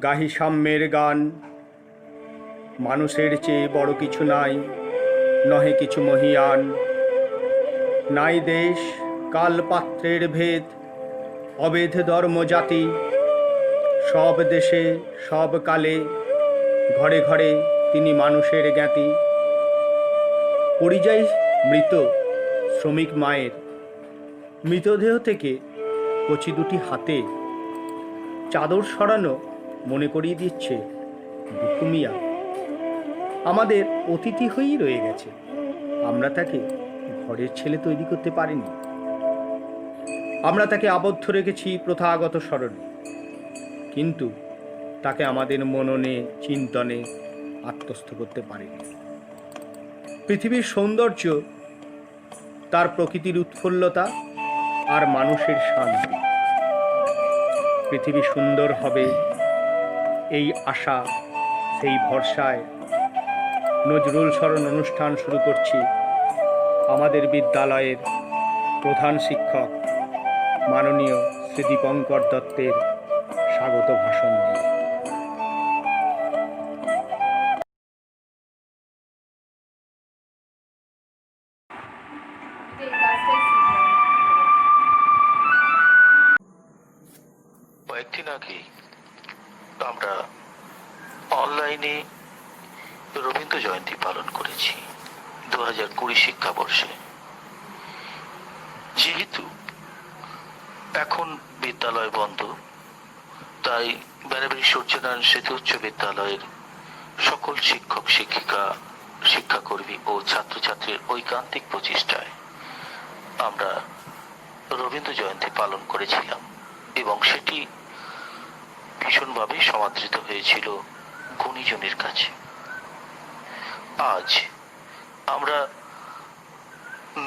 গাহি সাম্যের গান। মানুষের চেয়ে বড় কিছু নাই, নহে কিছু মহিয়ান। নাই দেশ কাল পাত্রের ভেদ, অভেদ ধর্ম জাতি। সব দেশে সব কালে, ঘরে ঘরে তিনি মানুষের জ্ঞাতি। পরিযায়ী মৃত শ্রমিক মায়ের মৃতদেহ থেকে কচি দুটি হাতে চাদর সরানো মনে করিয়ে দিচ্ছে দুঃখু মিয়া আমাদের অতিথি হয়েই রয়ে গেছে। আমরা তাকে ঘরের ছেলে তৈরি করতে পারিনি। আমরা তাকে আবদ্ধ রেখেছি প্রথাগত স্মরণে, কিন্তু তাকে আমাদের মননে চিন্তনে আত্মস্থ করতে পারিনি। পৃথিবীর সৌন্দর্য, তার প্রকৃতির উৎফুল্লতা আর মানুষের শান্তি। পৃথিবী সুন্দর হবে এই আশা, সেই ভরসায় নজরুল স্মরণ অনুষ্ঠান শুরু করছি আমাদের বিদ্যালয়ের প্রধান শিক্ষক মাননীয় শ্রী দীপঙ্কর দত্তের স্বাগত ভাষণ দিয়ে। কয়েকদিন আগে আমরা অনলাইনে রবীন্দ্র জয়ন্তী পালন করেছি 2020 শিক্ষাবর্ষে। যেহেতু এখন বিদ্যালয় বন্ধ, তাই বেনাবেরি সূর্যনারায়ণ সেতু উচ্চ বিদ্যালয়ের সকল শিক্ষক শিক্ষিকা, শিক্ষাকর্মী ও ছাত্রছাত্রীর ঐকান্তিক প্রচেষ্টায় আমরা রবীন্দ্র জয়ন্তী পালন করেছিলাম এবং সেটি ভীষণভাবে সমাদৃত হয়েছিল গুণীজনের কাছে। আজ আমরা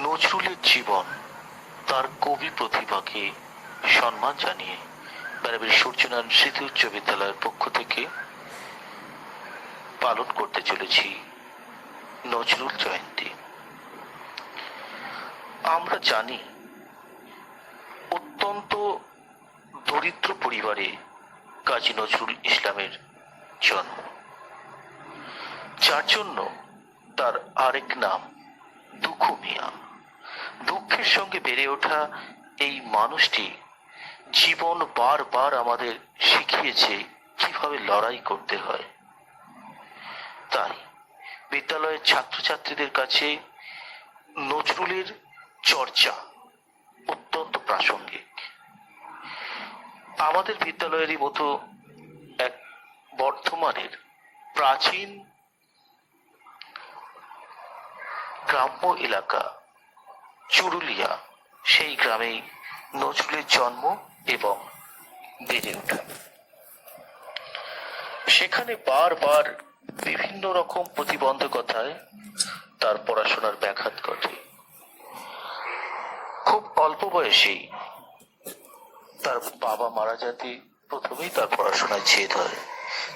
নজরুলের জীবন, তার কবি প্রতিভাকে সম্মান জানিয়ে বেনাবেরি সূর্যনারায়ণ সেতু উচ্চ বিদ্যালয়ের পক্ষ থেকে পালন করতে চলেছি নজরুল জয়ন্তী। আমরা জানি অত্যন্ত দরিদ্র পরিবারে কাজী নজরুল ইসলামের জন্ম, যার জন্য তার আরেক নাম দুঃখু মিয়া। দুঃখের সঙ্গে বেড়ে ওঠা এই মানুষটি জীবন বারবার আমাদের শিখিয়েছে কিভাবে লড়াই করতে হয়। তাই বিদ্যালয়ের ছাত্রছাত্রীদের কাছে নজরুলের চর্চা অত্যন্ত প্রাসঙ্গিক। আমাদের বিদ্যালয়েরই মতো এক বর্ধমানের প্রাচীন গ্রাম্য এলাকা চুরুলিয়া, সেই গ্রামেই নজরুলের জন্ম এবং বেড়ে ওঠা। সেখানে বারবার বিভিন্ন রকম প্রতিবন্ধকতায় তার পড়াশোনার ব্যাঘাত ঘটে। খুব অল্প বয়সেই তার বাবা মারা যেতে প্রথমেই তার পড়াশোনায় ছেদ হয়।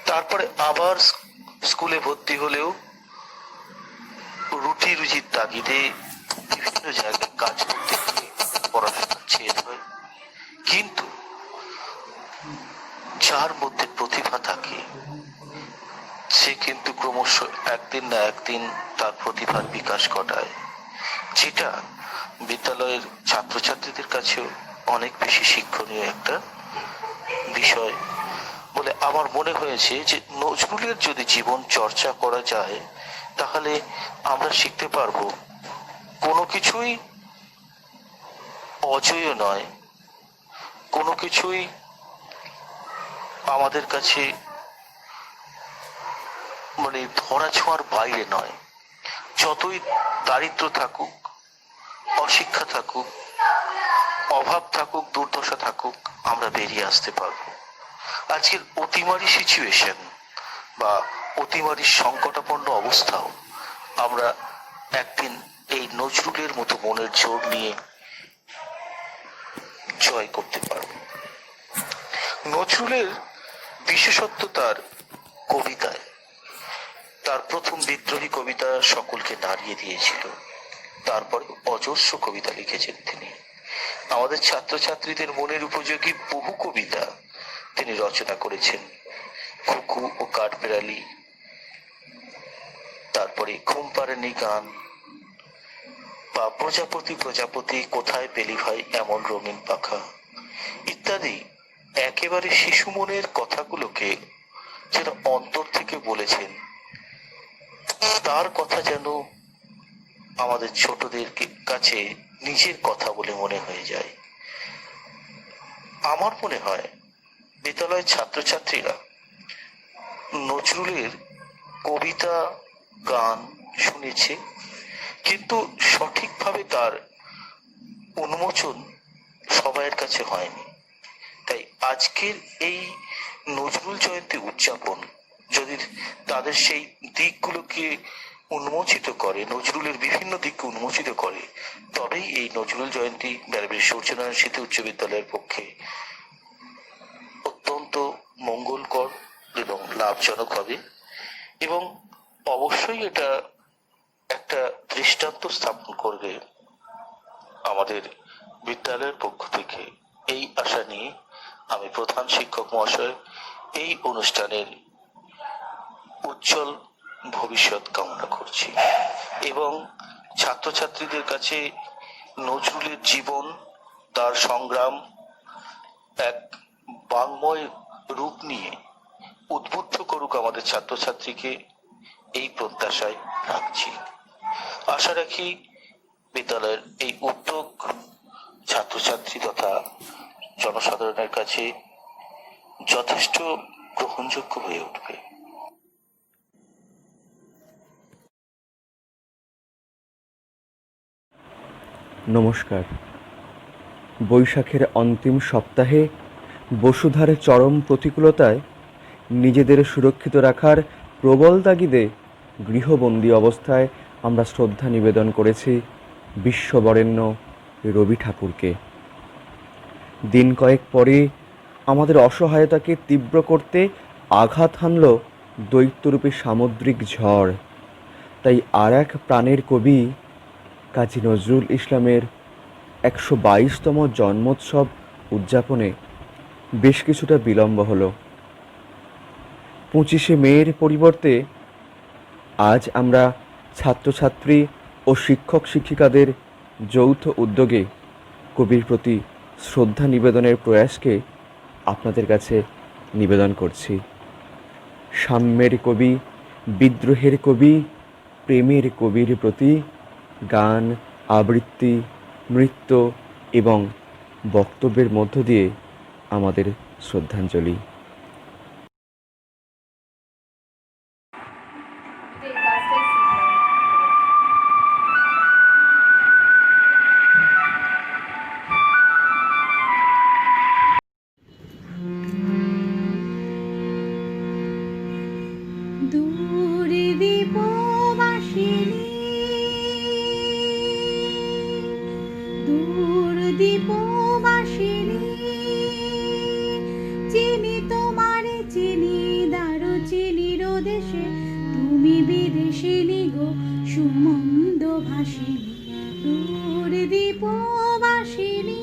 তারপরে আবার স্কুলে ভর্তি হলেও রুটি রুজির তাগিদে বিভিন্ন জায়গায় কাজ করতে গিয়ে পড়াশোনার ছেদ হয়। কিন্তু যার মধ্যে প্রতিভা থাকে সে কিন্তু ক্রমশ একদিন না একদিন তার প্রতিভার বিকাশ ঘটায়, যেটা বিদ্যালয়ের ছাত্রছাত্রীদের কাছেও অনেক বেশি শিক্ষণীয় একটা বিষয় বলে আমার মনে হয়েছে। যে নজরুলের যদি জীবন চর্চা করা যায়, তাহলে আমরা শিখতে পারবো কোনো কিছুই অজেয় নয়, কোনো কিছুই আমাদের কাছে ধরা ছোঁয়ার বাইরে নয়। যতই দারিদ্র থাকুক, অশিক্ষা থাকুক, অভাব থাকুক, দুর্দশা থাকুক, আমরা বেরিয়ে আসতে পারবো। আজকের অতিমারি সিচুয়েশন বা অতিমারি সংকটাপন্ন অবস্থাও আমরা একদিন এই নজরুলের মতো মনের জোর নিয়ে জয় করতে পারবো। নজরুলের বিশেষত্ব তার কবিতায়। তার প্রথম বিদ্রোহী কবিতা সকলকে নাড়িয়ে দিয়েছিল, তারপরে অজস্র কবিতা লিখেছেন তিনি। আমাদের ছাত্রছাত্রীদের মনের উপযোগী বহু কবিতা তিনি রচনা করেছেন। কুকু ও কাঠবেড়ালি, তারপরে ঘুম পাড়েনি গান, বা প্রজাপতি প্রজাপতি কোথায় পেলি ভাই এমন রঙিন পাখা ইত্যাদি একেবারে শিশু মনের কথাগুলোকে যেন অন্তর থেকে বলেছেন। তার কথা যেন আমাদের ছোটদের কাছে নিজের কথা বলে মনে হয়ে যায়। আমার মনে হয় বিদ্যালয়ের ছাত্রছাত্রীরা নজরুলের কবিতা গান শুনেছে, কিন্তু সঠিকভাবে তার উন্মোচন সবাইয়ের কাছে হয়নি। তাই আজকের এই নজরুল জয়ন্তী উদযাপন যদি তাদের সেই দিকগুলোকে উন্মোচিত করে, নজরুলের বিভিন্ন দিককে উন্মোচিত করে, তবেই এই নজরুল জয়ন্তী বেড়াবেড়ি সূর্যনারায়ণ স্মৃতি উচ্চ বিদ্যালয়ের পক্ষে অত্যন্ত মঙ্গলকর এবং লাভজনক হবে। এবং অবশ্যই এটা একটা দৃষ্টান্ত স্থাপন করবে আমাদের বিদ্যালয়ের পক্ষ থেকে। এই আশা নিয়ে আমি প্রধান শিক্ষক মহাশয় এই অনুষ্ঠানের উজ্জ্বল ভবিষ্যৎ কামনা করছি এবং ছাত্রছাত্রীদের কাছে নজরুলের জীবন, তার সংগ্রাম এক বাংময় রূপ নিয়ে উদ্বুদ্ধ করুক আমাদের ছাত্রছাত্রীকে, এই প্রত্যাশায় রাখছি। আশা রাখি বিদ্যালয়ের এই উদ্যোগ ছাত্রছাত্রী তথা জনসাধারণের কাছে যথেষ্ট গ্রহণযোগ্য হয়ে উঠবে। নমস্কার। বৈশাখের অন্তিম সপ্তাহে বসুধার চরম প্রতিকূলতায় নিজেদের সুরক্ষিত রাখার প্রবল তাগিদে গৃহবন্দী অবস্থায় আমরা শ্রদ্ধা নিবেদন করেছি বিশ্ববরেণ্য রবি ঠাকুরকে। দিন কয়েক পরে আমাদের অসহায়তাকে তীব্র করতে আঘাত হানল দৈত্যরূপী সামুদ্রিক ঝড়। তাই আর এক প্রাণের কবি কাজী নজরুল ইসলামের 122তম জন্মোৎসব উদযাপনে বেশ কিছুটা বিলম্ব হলো। 25শে মের পরিবর্তে আজ আমরা ছাত্রছাত্রী ও শিক্ষক শিক্ষিকাদের যৌথ উদ্যোগে কবির প্রতি শ্রদ্ধা নিবেদনের প্রয়াসকে আপনাদের কাছে নিবেদন করছি। সাম্যের কবি, বিদ্রোহের কবি, প্রেমের কবির প্রতি গান, আবৃত্তি, নৃত্য এবং বক্তব্যের মধ্য দিয়ে আমাদের শ্রদ্ধাঞ্জলি। চিনি তোমারে চিনি দারুচিনির দেশে, তুমি বিদেশিনী গো সুমন্দ ভাসিনী, দূর দীপবাসিনী,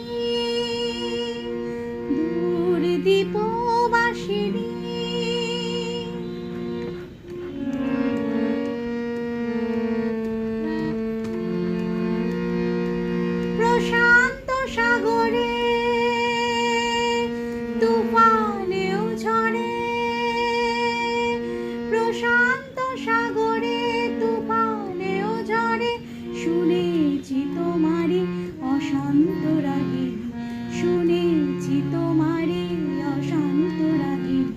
দূর দীপবাসিনী। প্রশান্ত সাগরে তুফানেও ঝরে, প্রশান্ত সাগরে তুফানেও ঝরে, শুনেছি তোমারে অশান্ত রাগিনী, শুনেছি তোমারে অশান্ত রাগিনী,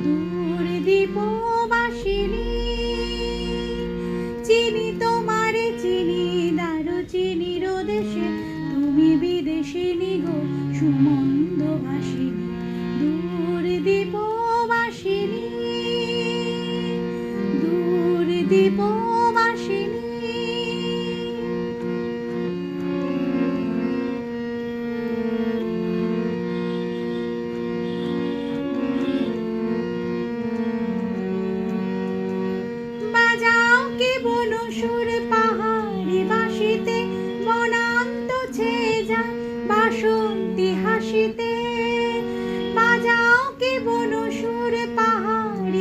দূর দীপবাসিনী। চিনি তোমারে চিনি দারুচিনির দেশে, তুমি বিদেশিনী গো সুমন্দ ভাসিনী, দূর দীপবাসিনী, দূর দীপবাসিনী। বাজাও কে বনো সুর পাহাড়ি বাসিতে, বনান্ত ছেয়ে যায় বাসন্তী হাসিতে। বাজাও কে বনো সুর পাহাড়ি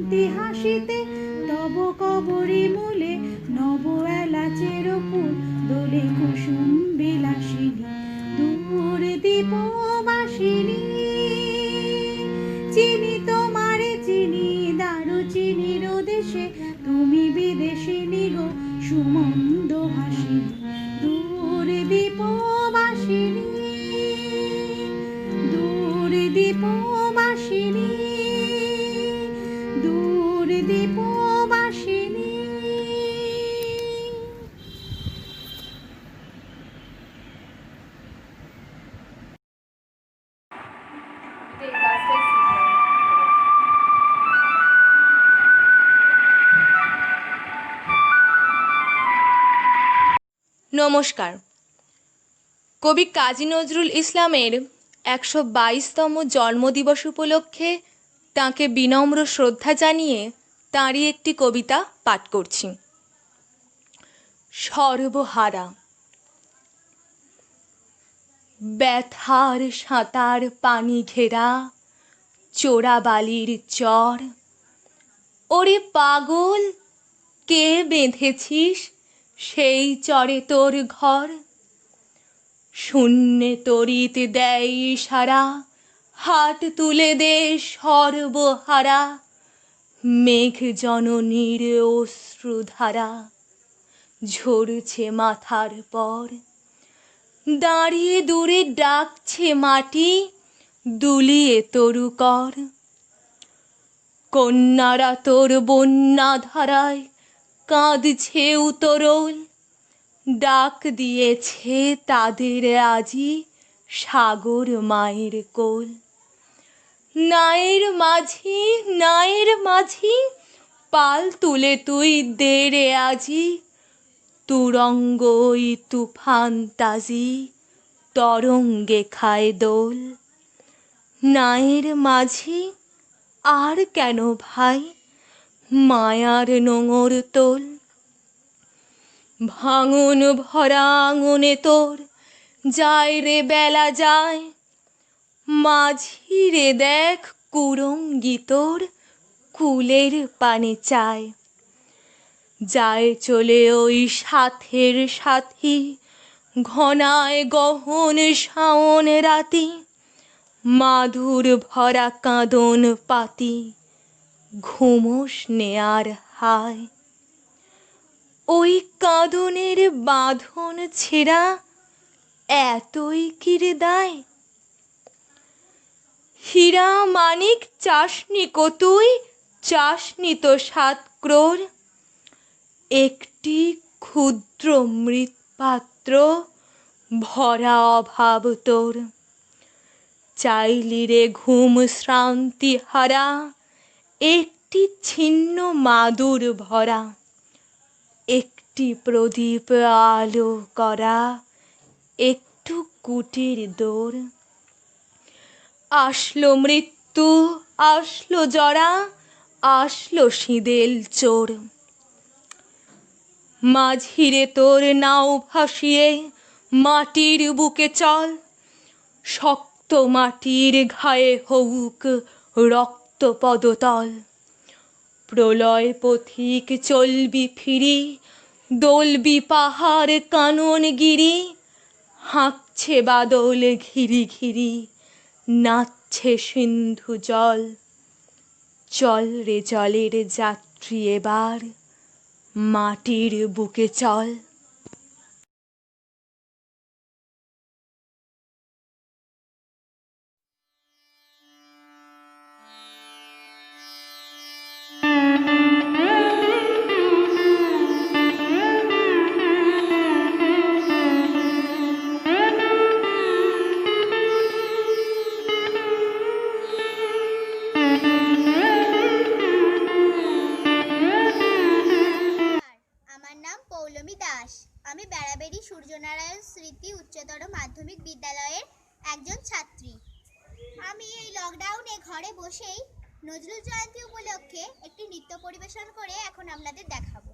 শান্তি হাসিতে, তব কবরী মূলে নব এলাচের ফুল দোলে কুসুম বিলাসিনী, দূর দীপবাসিনী। চিনি তোমারে চিনি, দারুচিনির দেশে, তুমি বিদেশিনী গো সুমন্দ হাসিনী, দূর দীপবাসিনী, দূর দীপবাসিনী, দূর দীপবাসিনী। নমস্কার। কবি কাজী নজরুল ইসলামের ১২২তম জন্মদিবস উপলক্ষে তাঁকে বিনম্র শ্রদ্ধা জানিয়ে তাঁরই একটি কবিতা পাঠ করছি। সর্বহারা। ব্যথার সাঁতার পানি ঘেরা চোরাবালির চর, ওরে পাগল কে বেঁধেছিস সেই চরে তোর ঘর? শূন্যে তড়িৎ দেয় ইশারা, হাত তুলে দে সর্বহারা, মেঘ জননীর অশ্রুধারা ঝরছে মাথার পর। দাঁড়িয়ে দূরে ডাকছে মাটি, দুলিয়ে তরু কর। কন্যারা তোর বন্যা ধারায় কাঁদছে উতরল, ডাক দিয়েছে তাদের আজি সাগর মায়ের কোল। নায়ের মাঝি, নায়ের মাঝি, পাল তুলে তুই দে রে আজি, তুরঙ্গ ওই তুফান তাজি তরঙ্গে খায় দোল। নায়ের মাঝি আর কেন ভাই মায়ার নোঙর তোল? ভাঙন ভরা আঙনে তোর যায় রে বেলা যায়, মাঝি রে দেখ কুরঙ্গি তোর কুলের পানে চায়। যায় চলে ওই সাথের সাথী ঘনায় গহন শাওন রাতি, মাধুর ভরা কাঁদন পাতি ঘুমোস নেয়ার হায়। ওই কাঁদনের বাঁধন ছেঁড়া এতই কিরে দায়? হীরা মানিক চাসনি কো তুই, চাসনি তো ৭ ক্রোড়, একটি ক্ষুদ্র মৃৎপাত্র ভরা অভাব তোর। চাইলি রে ঘুম শ্রান্তি হারা, একটি ছিন্ন মাদুর ভরা, একটি প্রদীপ আলো করা, একটু কুটির দোর। আসলো মৃত্যু, আসলো জরা, আসলো সিঁদেল চোর। মাঝিরে তোর নাও ভাসিয়ে মাটির বুকে চল, শক্ত মাটির ঘায়ে হউক রক্ত পদতল। প্রলয় পথিক চলবি ফিরি, দোলবি পাহাড় কানন গিরি, হাঁকছে বাদল ঘিরি ঘিরি, নাচছে সিন্ধু জল। চল রে জলের যাত্রী এবার মাটির বুকে চল। আমার নাম পৌলমী দাস। আমি বেড়াবেড়ি সূর্যনারায়ণ স্মৃতি উচ্চতর মাধ্যমিক বিদ্যালয়ের একজন ছাত্রী। আমি এই লকডাউনে ঘরে বসেই নজরুল জয়ন্তী উপলক্ষে একটি নৃত্য পরিবেশন করে এখন আপনাদের দেখাবো।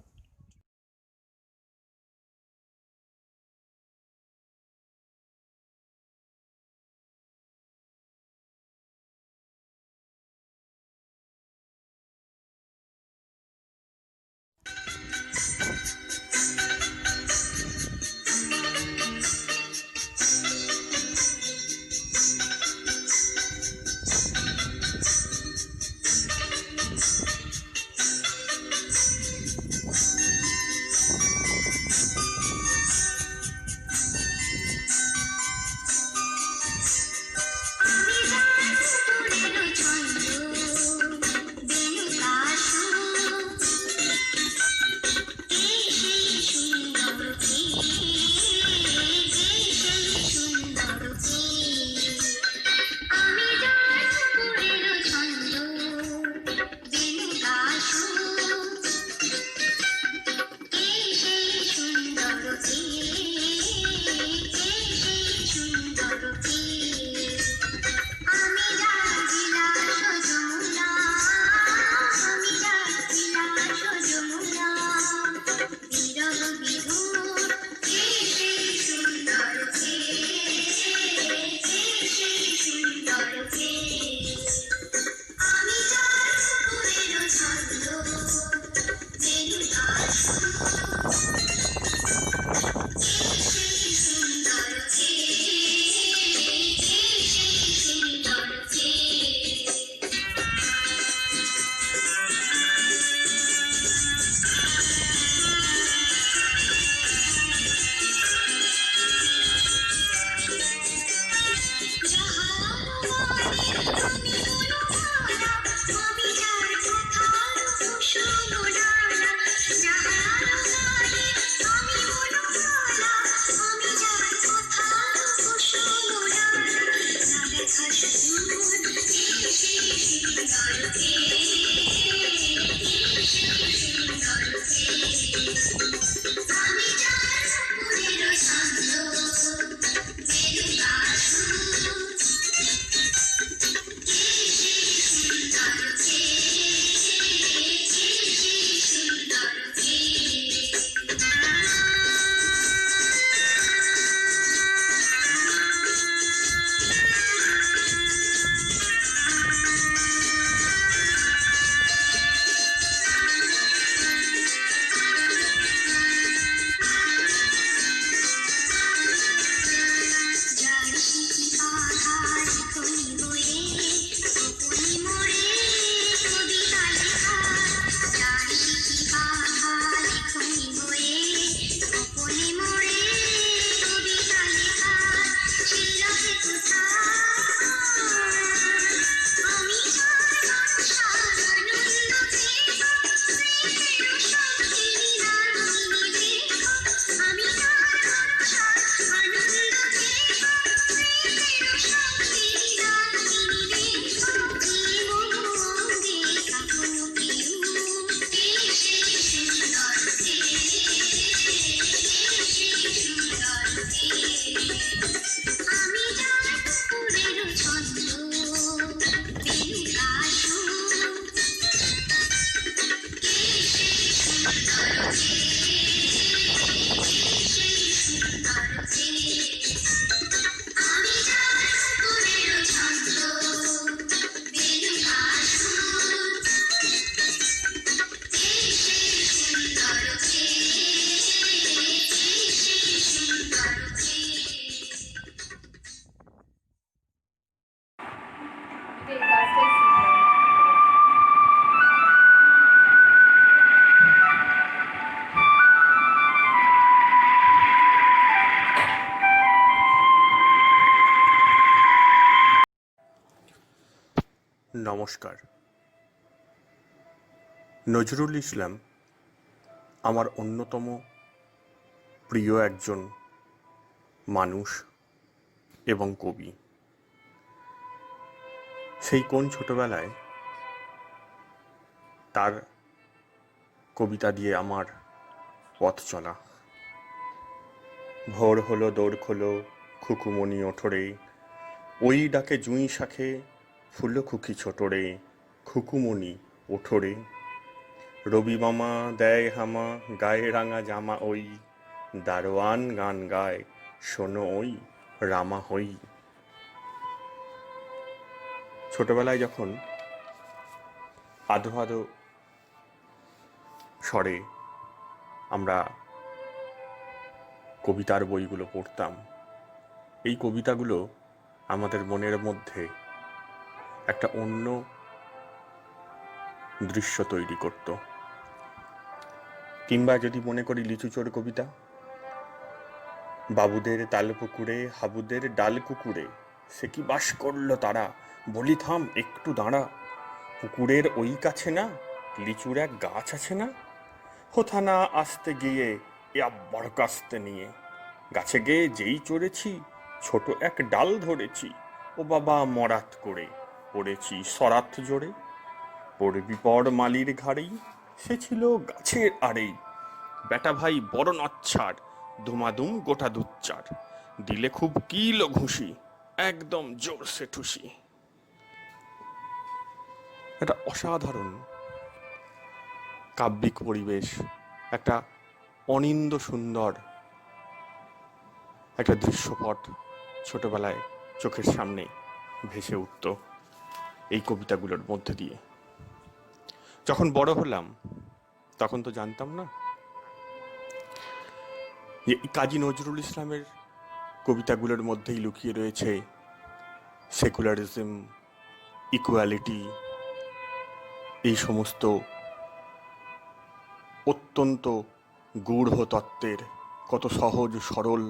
নমস্কার। নজরুল ইসলাম আমার অন্যতম প্রিয় একজন মানুষ এবং কবি। সেই কোন ছোটবেলায় তার কবিতা দিয়ে আমার পথ চলা। ভোর হলো দৌড় খোলো খুকুমণি ওঠরে, ওই ডাকে জুঁই শাখে ফুল খুকি ছোটরে, খুকুমণি ওঠরে। রবি মামা দেয় হামা গায়ে রাঙা জামা, ওই দারোয়ান গান গায় শোনো ওই রামা হই। ছোটবেলায় যখন আধো আধো স্বরে আমরা কবিতার বইগুলো পড়তাম, এই কবিতাগুলো আমাদের মনের মধ্যে একটা অন্য দৃশ্য তৈরি করত। কিংবা যদি মনে করি লিচুচোর কবিতা, বাবুদের তাল পুকুরে হাবুদের ডাল কুকুরে, সে কি বাস করলো তারা, বলি থাম একটু দাঁড়া, পুকুরের ওই কাছে না লিচুর এক গাছ আছে না, কোথা না আসতে গিয়ে এ আব্বার কাস্তে নিয়ে, গাছে গিয়ে যেই চড়েছি ছোট এক ডাল ধরেছি, ও বাবা মরাত করে পড়েছি সরাত জোরে, পড়বি পর মালির ঘাড়েই, সে ছিল গাছের আড়েই, বেটা ভাই বড় নচ্ছার, ধুমাধুম গোটা দুচ্চার, দিলে খুব কিল ঘুষি একদম জোরসে ঠুসি। একটা অসাধারণ কাব্যিক পরিবেশ, একটা অনিন্দ সুন্দর একটা দৃশ্যপট ছোটবেলায় চোখের সামনে ভেসে উঠত এই কবিতাগুলোর মধ্যে দিয়ে। যখন বড় হলাম তখন তো জানতাম না যে কাজী নজরুল ইসলামের কবিতাগুলোর মধ্যেই লুকিয়ে রয়েছে সেকুলারিজম, ইকুয়ালিটি, এই সমস্ত অত্যন্ত গূঢ় তত্ত্বের কত সহজ সরল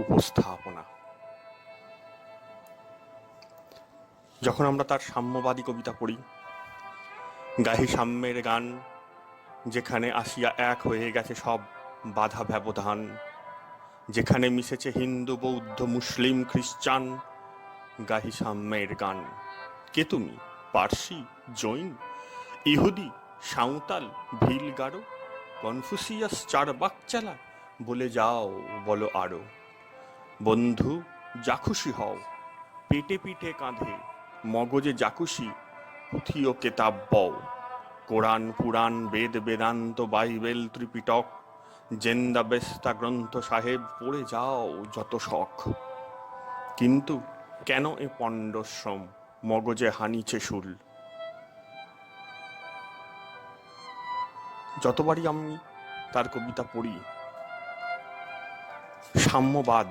উপস্থাপনা। যখন আমরা তার সাম্যবাদী কবিতা পড়ি, গাহি সাম্যের গান, যেখানে আসিয়া এক হয়ে গেছে সব বাধা ব্যবধান, যেখানে মিশেছে হিন্দু বৌদ্ধ মুসলিম খ্রিস্টান, গাহি সাম্যের গান, কে তুমি পার্সি, জৈন, ইহুদি, সাঁওতাল, ভিল, গারো, কনফুসিয়াস, চারবাক চালা, বলে যাও বলো আরো। বন্ধু যা খুশি হও, পেটে পিঠে কাঁধে, মগজে জাকুশি, পুঁথি ও কেতাব বও। কোরআন, পুরাণ, বেদ, বেদান্ত, বাইবেল, ত্রিপিটক, জেন্দা বেস্তা গ্রন্থ সাহেব পড়ে যাও যত শখ। কিন্তু কেন এ পণ্ডশ্রম, মগজে হানিছে শুল? যতবারই আমি তার কবিতা পড়ি, সাম্যবাদ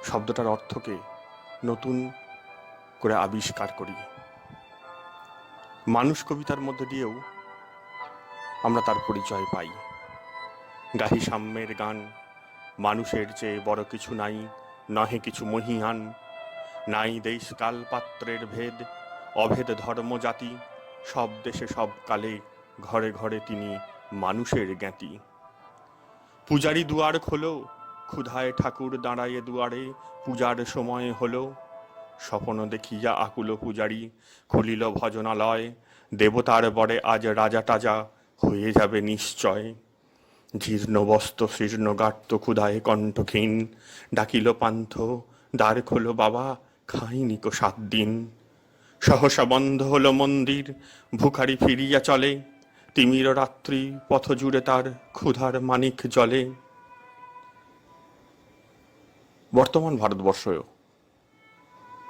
শব্দটার অর্থকে নতুন করে আবিষ্কার করি। মানুষ কবিতার মধ্যে দিয়েও আমরা তার পরিচয় পাই। গাহি সাম্যের গান, মানুষের চেয়ে বড় কিছু নাই, নহে কিছু মহিয়ান। নাই দেশ কাল পাত্রের ভেদ, অভেদ ধর্ম জাতি, সব দেশে সব কালে, ঘরে ঘরে তিনি মানুষের জ্ঞাতি। পূজারি দুয়ার খোলো, ক্ষুধায় ঠাকুর দাঁড়ায়ে দুয়ারে, পূজার সময় হলো। স্বপ্ন দেখিয়া আকুল পূজারি, খুলিল ভজনালয়, দেবতার বরে আজ রাজা টাজা হয়ে যাবে নিশ্চয়। জীর্ণ বস্ত্র শীর্ণ গাত্র ক্ষুধায় কণ্ঠক্ষীণ, ডাকিল পান্থ দ্বার খোলো বাবা, খাইনি কো 7 দিন। সহসা বন্ধ হলো মন্দির, ভুখারি ফিরিয়া চলে, তিমির রাত্রি পথ জুড়ে তার ক্ষুধার মানিক জলে। বর্তমান ভারতবর্ষেও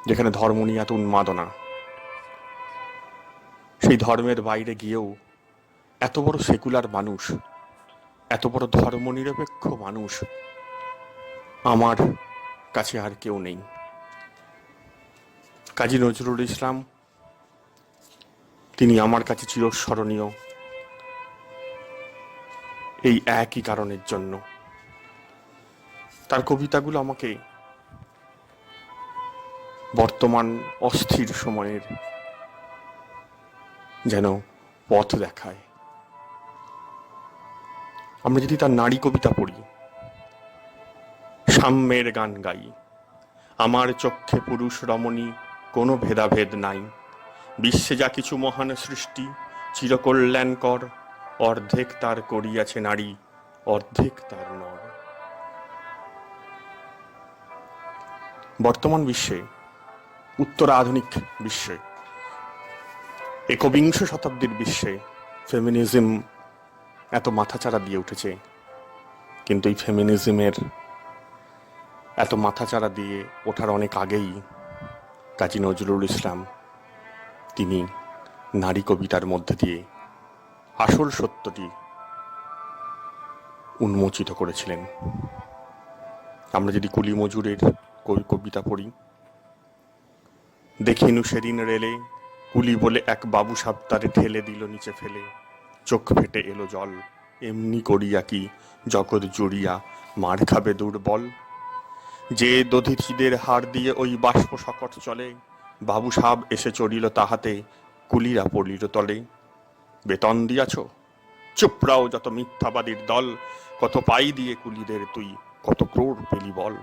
যেখানে ধর্ম নিয়ে এত উন্মাদনা, সেই ধর্মের বাইরে গিয়েও এত বড় সেকুলার মানুষ, এত বড় ধর্মনিরপেক্ষ মানুষ আমার কাছে আর কেউ নেই। কাজী নজরুল ইসলাম, তিনি আমার কাছে চিরস্মরণীয় এই একই কারণের জন্য। তার কবিতাগুলো আমাকে বর্তমান অস্থির সময়ের যেন পথ দেখায়। আমরা যদি তার নারী কবিতা পড়ি, সাম্যের গান গাই, আমার চক্ষে পুরুষ রমণী কোনো ভেদাভেদ নাই, বিশ্বে যা কিছু মহান সৃষ্টি চিরকল্যাণকর, অর্ধেক তার করিয়াছে নারী, অর্ধেক তার নর। বর্তমান বিশ্বে, উত্তর আধুনিক বিশ্বে, একবিংশ শতাব্দীর বিশ্বে ফেমিনিজম এত মাথাচাড়া দিয়ে উঠেছে, কিন্তু এই ফেমিনিজমের এত মাথাচাড়া দিয়ে ওঠার অনেক আগেই কাজী নজরুল ইসলাম তিনি নারী কবিতার মধ্যে দিয়ে আসল সত্যটি উন্মোচিত করেছিলেন। আমরা যদি কুলি মজুরের কবিতা পড়ি, দেখিনু সেদিন রেলে, কুলি বলে এক বাবু সাপ তারে ঠেলে দিল নিচে ফেলে, চোখ ফেটে এলো জল, এমনি করিয়া কি জগৎ জুড়িয়া মার খাবে দুর্বল। যে দধিচিদের হাড় দিয়ে ওই বাষ্প সকট চলে, বাবু সাব এসে চড়িল তাহাতে, কুলিরা পড়িল তলে। বেতন দিয়াছ, চুপরাও যত মিথ্যাবাদীর দল, কত পাই দিয়ে কুলিদের তুই কত ক্রোড় পেলি বল।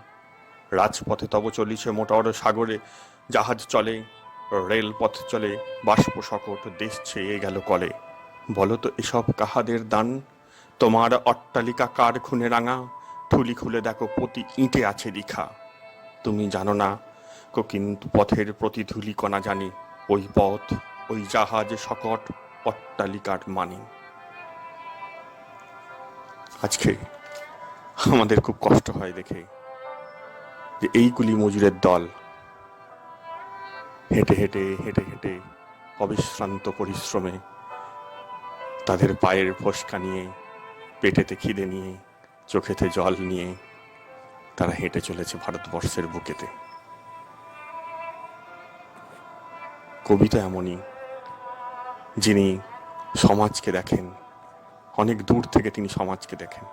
রাজপথে তব চলিছে মোটর, সাগরে জাহাজ চলে, রেলপথ চলে, বাষ্প সকট দেশ ছেয়ে গেল কলে। বলো তো এসব কাহাদের দান, তোমার অট্টালিকা কার খুনে রাঙা, থুলি খুলে দেখো প্রতি ইঁটে আছে লিখা। তুমি জানো না কিন্তু পথের প্রতি ধুলি কণা জানি, ওই পথ ওই জাহাজ সকট অট্টালিকার মানে। আজকে আমাদের খুব কষ্ট হয় দেখে যে এই কুলি মজুরের দল হেঁটে হেঁটে হেঁটে হেঁটে অবিশ্রান্ত পরিশ্রমে তাদের পায়ের ফসকা নিয়ে, পেটেতে খিদে নিয়ে, চোখেতে জল নিয়ে তারা হেঁটে চলেছে ভারতবর্ষের বুকেতে। কবিতা এমনই, যিনি সমাজকে দেখেন, অনেক দূর থেকে তিনি সমাজকে দেখেন।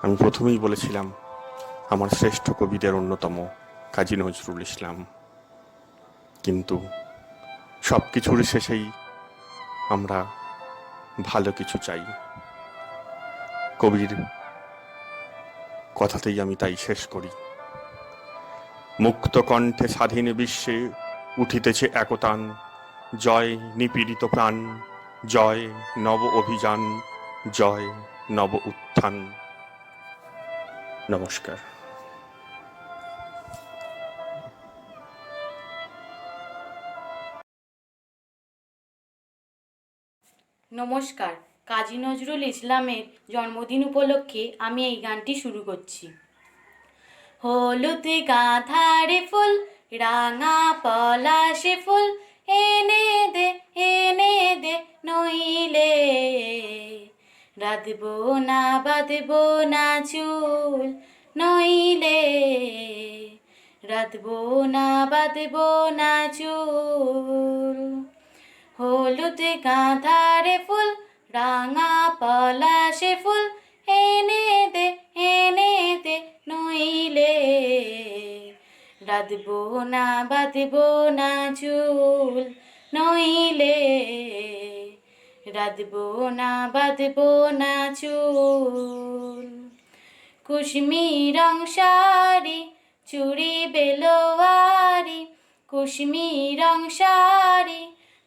আমি প্রথমেই বলেছিলাম আমার শ্রেষ্ঠ কবিদের অন্যতম কাজী নজরুল ইসলাম, কিন্তু সব কিছুর শেষেই আমরা ভালো কিছু চাই। কবির কথাতেই আমি তাই শেষ করি। মুক্ত কণ্ঠে স্বাধীন বিশ্বে উঠিতেছে একতান, জয় নিপীড়িত প্রাণ, জয় নব অভিযান, জয় নব উত্থান। নমস্কার। নমস্কার, কাজী নজরুল ইসলামের জন্মদিন উপলক্ষে আমি এই গানটি শুরু করছি। হলুদ গাঁধারে ফুল, রাঙা পলাশে ফুল, এনে দে নইলে রাঁধবো না বাঁধবো না চুল, নইলে রাঁধবো না বাঁধবো না চুল। হলুদ গাঁধারে ফুল, রাঙা পলাশে ফুল, এনে দে নইলে রাঁধবো না বাঁধবো না চুল, নইলে রাঁধবো না বাঁধবো না চুল। কুশমি রং শাড়ি, চুড়ি বেলোয়ারি, কুশমি রং শাড়ি,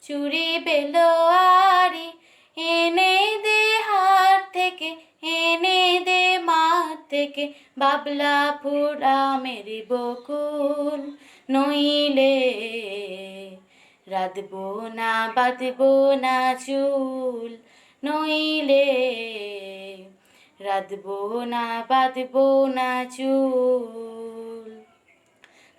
চুড়ি বেলোয়ারি, এনে দে হাট থেকে, এনে দে মাঠ থেকে, বাবলা পুরা মেরে বকুল, নইলে রাঁধবো না বাঁধবো না চুল, নইলে রাঁধবো না বাঁধবো না চুল।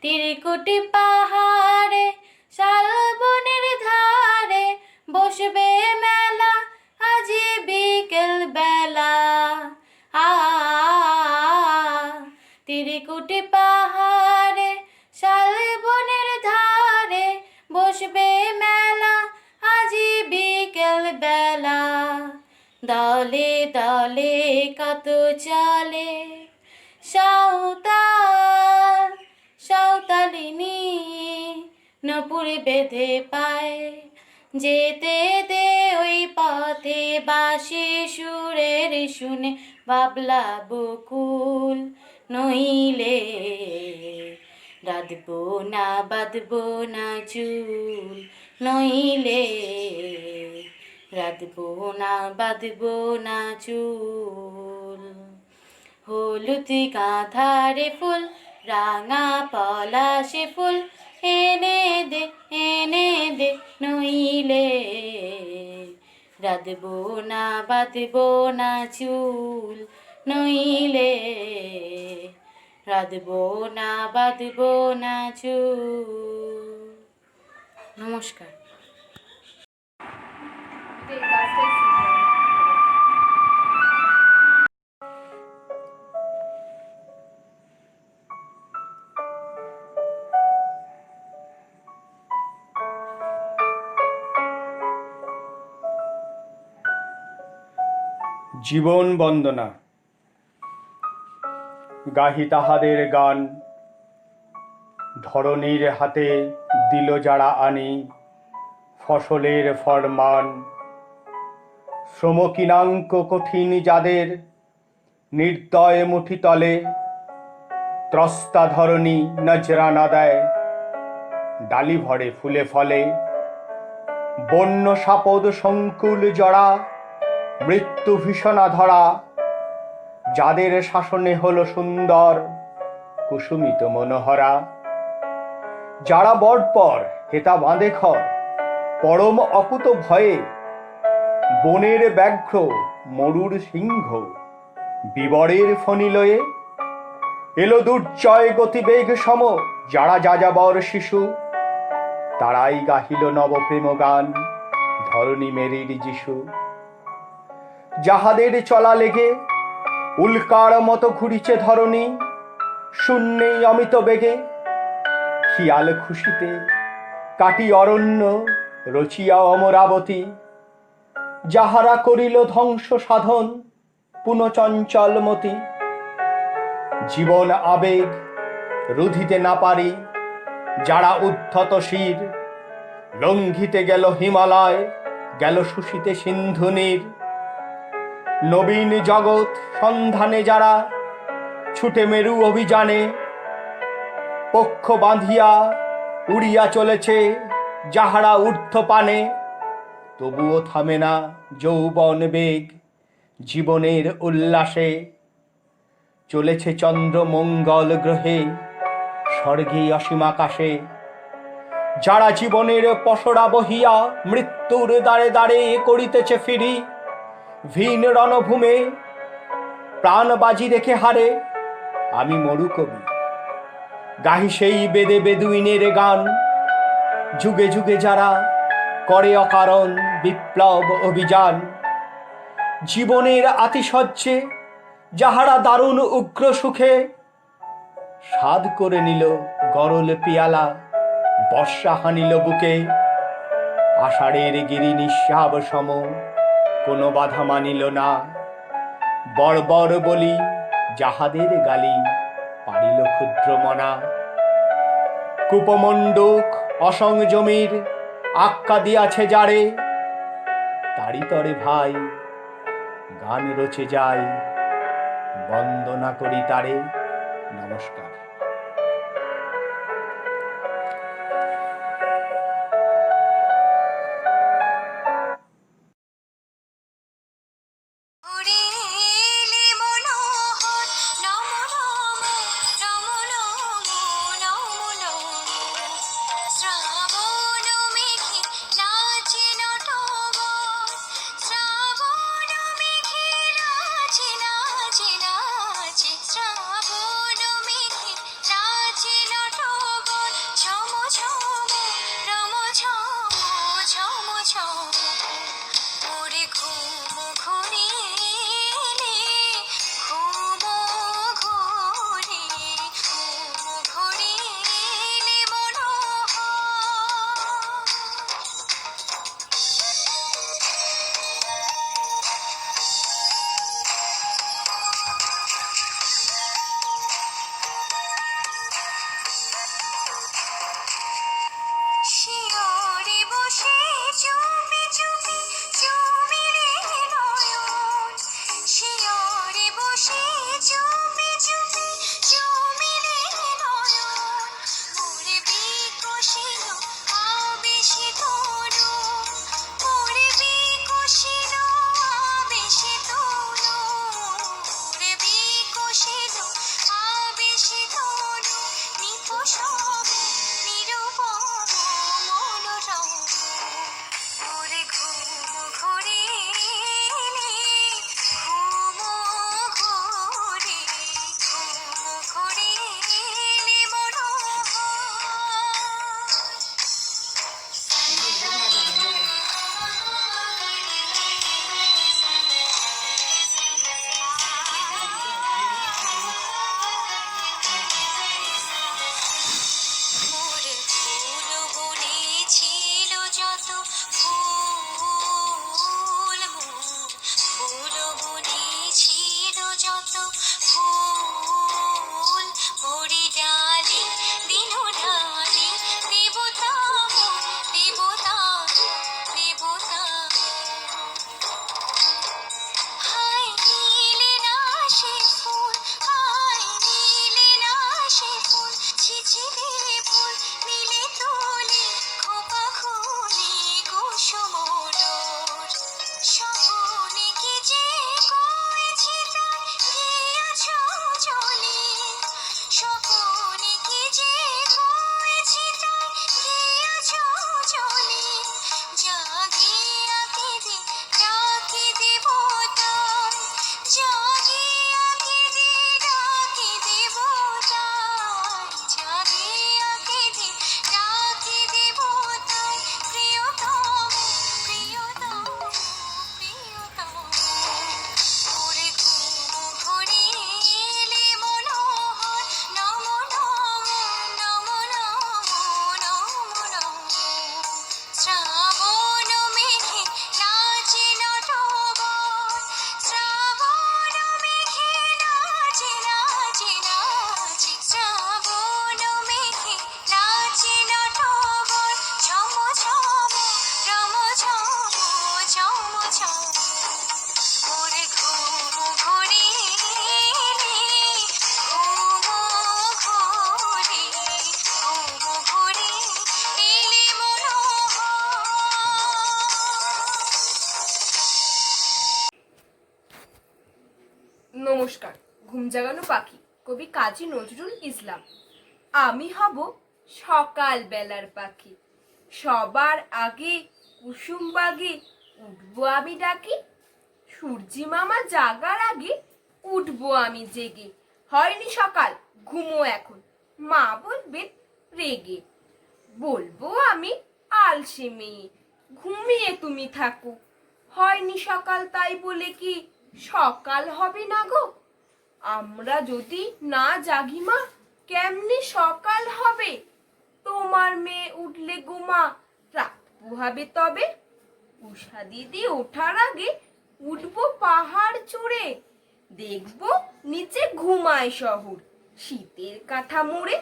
তিরকুটি পাহাড়ে শালবনের ধারে বসবে মেলা আজি বিকেল বেলা, তিরকুটি পাহাড়ে শালবনের ধারে বসবে মেলা আজি বিকেল বেলা। দলে দলে কত চলে সাঁওতাল, সাঁওতালিনী নপুর বেঁধে পায়, যেতে দে ওই পথে বাঁশি সুরের শুনে বাবলা বকুল, নইলে রাঁধবো না বাঁধবো না চুল, নইলে রাঁধবো না বাঁধবো না চুল। হলুদ গাঁধারে ফুল, রাঙা পলাশে ফুল, এনে দে নইলে রাঁধবো না বাঁধবো না চুল, নইলে রাঁধবো না বাঁধবো না চুল। নমস্কার। জীবন বন্দনা গাহি তাহাদের গান, ধরণীর হাতে দিল যারা আনি ফসলের ফরমান। শ্রমকিনাঙ্ক কঠিন যাদের নির্দয় মুঠি তলে, ত্রস্তা ধরণী নজরানা দেয় ডালি ভরে ফুলে ফলে। বন্য সাপদ সংকুল জড়া, মৃত্যু ভীষণা ধরা, যাদের শাসনে হলো সুন্দর কুসুমিত মনোহরা। যারা বর্পর হেতা বাঁধে খর, পরম অকুত ভয়ে, বনের ব্যাঘ্র মরুর সিংহ বিবরের ফণিলয়ে। এলো দুর্জয় গতিবেগ সম যারা যাযাবর শিশু, তারাই গাহিল নবপ্রেম গান ধরণী মেরির যিশু। যাহাদের চলা লেগে উল্কার মতো ঘুরিছে ধরণী, শূন্যেই অমিত বেগে খেয়াল খুশিতে কাটি অরণ্য রচিয়া অমরাবতী। যাহারা করিল ধ্বংস সাধন পুনচঞ্চলমতি, জীবন আবেগ রুধিতে না পারি যারা উদ্ধত শির। লঙ্ঘিতে গেল হিমালয়, গেল শুষিতে সিন্ধু নীর। নবীন জগৎ সন্ধানে যারা ছুটে মেরু অভিযানে, পক্ষ বাঁধিয়া উড়িয়া চলেছে যাহারা ঊর্ধ্বপানে, তবুও থামে না যৌবন বেগ জীবনের উল্লাসে। চলেছে চন্দ্র মঙ্গল গ্রহে, স্বর্গে অসীম আকাশে, যারা জীবনের পসরা বহিয়া মৃত্যুর দ্বারে দ্বারে করিতেছে ফিরি। ভিন রণভূমে প্রাণ বাজি রেখে হারে, আমি মরু কবি গাহি সেই বেদে বেদুইনের গান। যুগে যুগে যারা করে অকারণ বিপ্লব অভিযান, জীবনের আতিশয্যে যাহারা দারুণ উগ্র সুখে স্বাদ করে নিল গরল পিয়ালা, বর্ষা হানিল বুকে। আষাঢ়ের গিরি নিঃস্বাব সম কোনো বাধা মানিল না, বর্বর বলি যাহাদের গালি পারিল ক্ষুদ্র মনা। কূপমণ্ডুক অসংযমীর আক্কা দিয়াছে যারে, তারি তরে ভাই গান রচে যায়, বন্দনা করি তারে। নমস্কার। উড়িলি মনোহর নম নম নম নম নম নম। শ্রাবণ মেঘে নাচে নটবর, শ্রাবণ মেঘে নাচে নাচে নাচে, শ্রাবণ মেঘে নমস্কার। ঘুম জাগানো পাখি, কবি কাজী নজরুল ইসলাম। আমি হব সকাল বেলার পাখি, সবার আগে কুসুম বাগে উঠবো আমি ডাকি। সূর্যি মামা জাগার আগে উঠবো আমি জেগে। হয়নি সকাল, ঘুমো এখন, মা বলবেন রেগে। বলবো আমি আলসে মেয়ে, ঘুমিয়ে তুমি থাকো। হয়নি সকাল তাই বলে কি সকাল হবে না গো? আমরা যদি না জাগি মা, কেমনে সকাল হবে? তোমার মেয়ে উঠলে গোমা, রাত পোহাবে তবে। উষা দিদি ওঠার আগে উঠবো পাহাড় চড়ে। দেখবো নিচে ঘুমায় শহর, শীতের কাঁথা মুড়ে।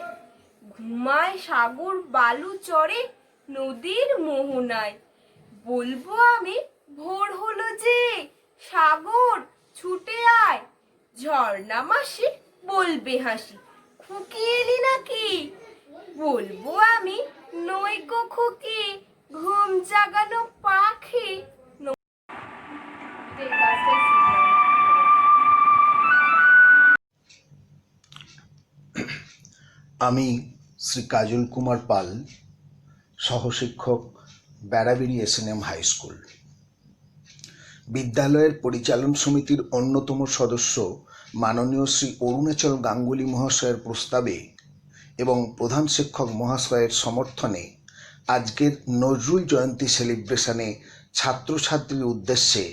ঘুমায় সাগর বালু চড়ে নদীর মোহনায়। বলবো আমি ভোর হলো যে, সাগর ছুটে আয়। ঝর্ণা মাসি বলবে হাসি, খুকি এলি নাকি? বলবো আমি নইকো খুকি, ঘুম জাগানো পাখি। আমি শ্রী কাজল কুমার পাল, সহশিক্ষক, বেড়াবেড়ি এসএনএম হাই স্কুল। বিদ্যালয়ের পরিচালন সমিতির অন্যতম সদস্য মাননীয় শ্রী অরুণাচল গাঙ্গুলি মহাশয়ের প্রস্তাবে এবং প্রধান শিক্ষক মহাশয়ের সমর্থনে আজকের নজরুল জয়ন্তী সেলিব্রেশনে ছাত্রছাত্রীর উদ্দেশ্যে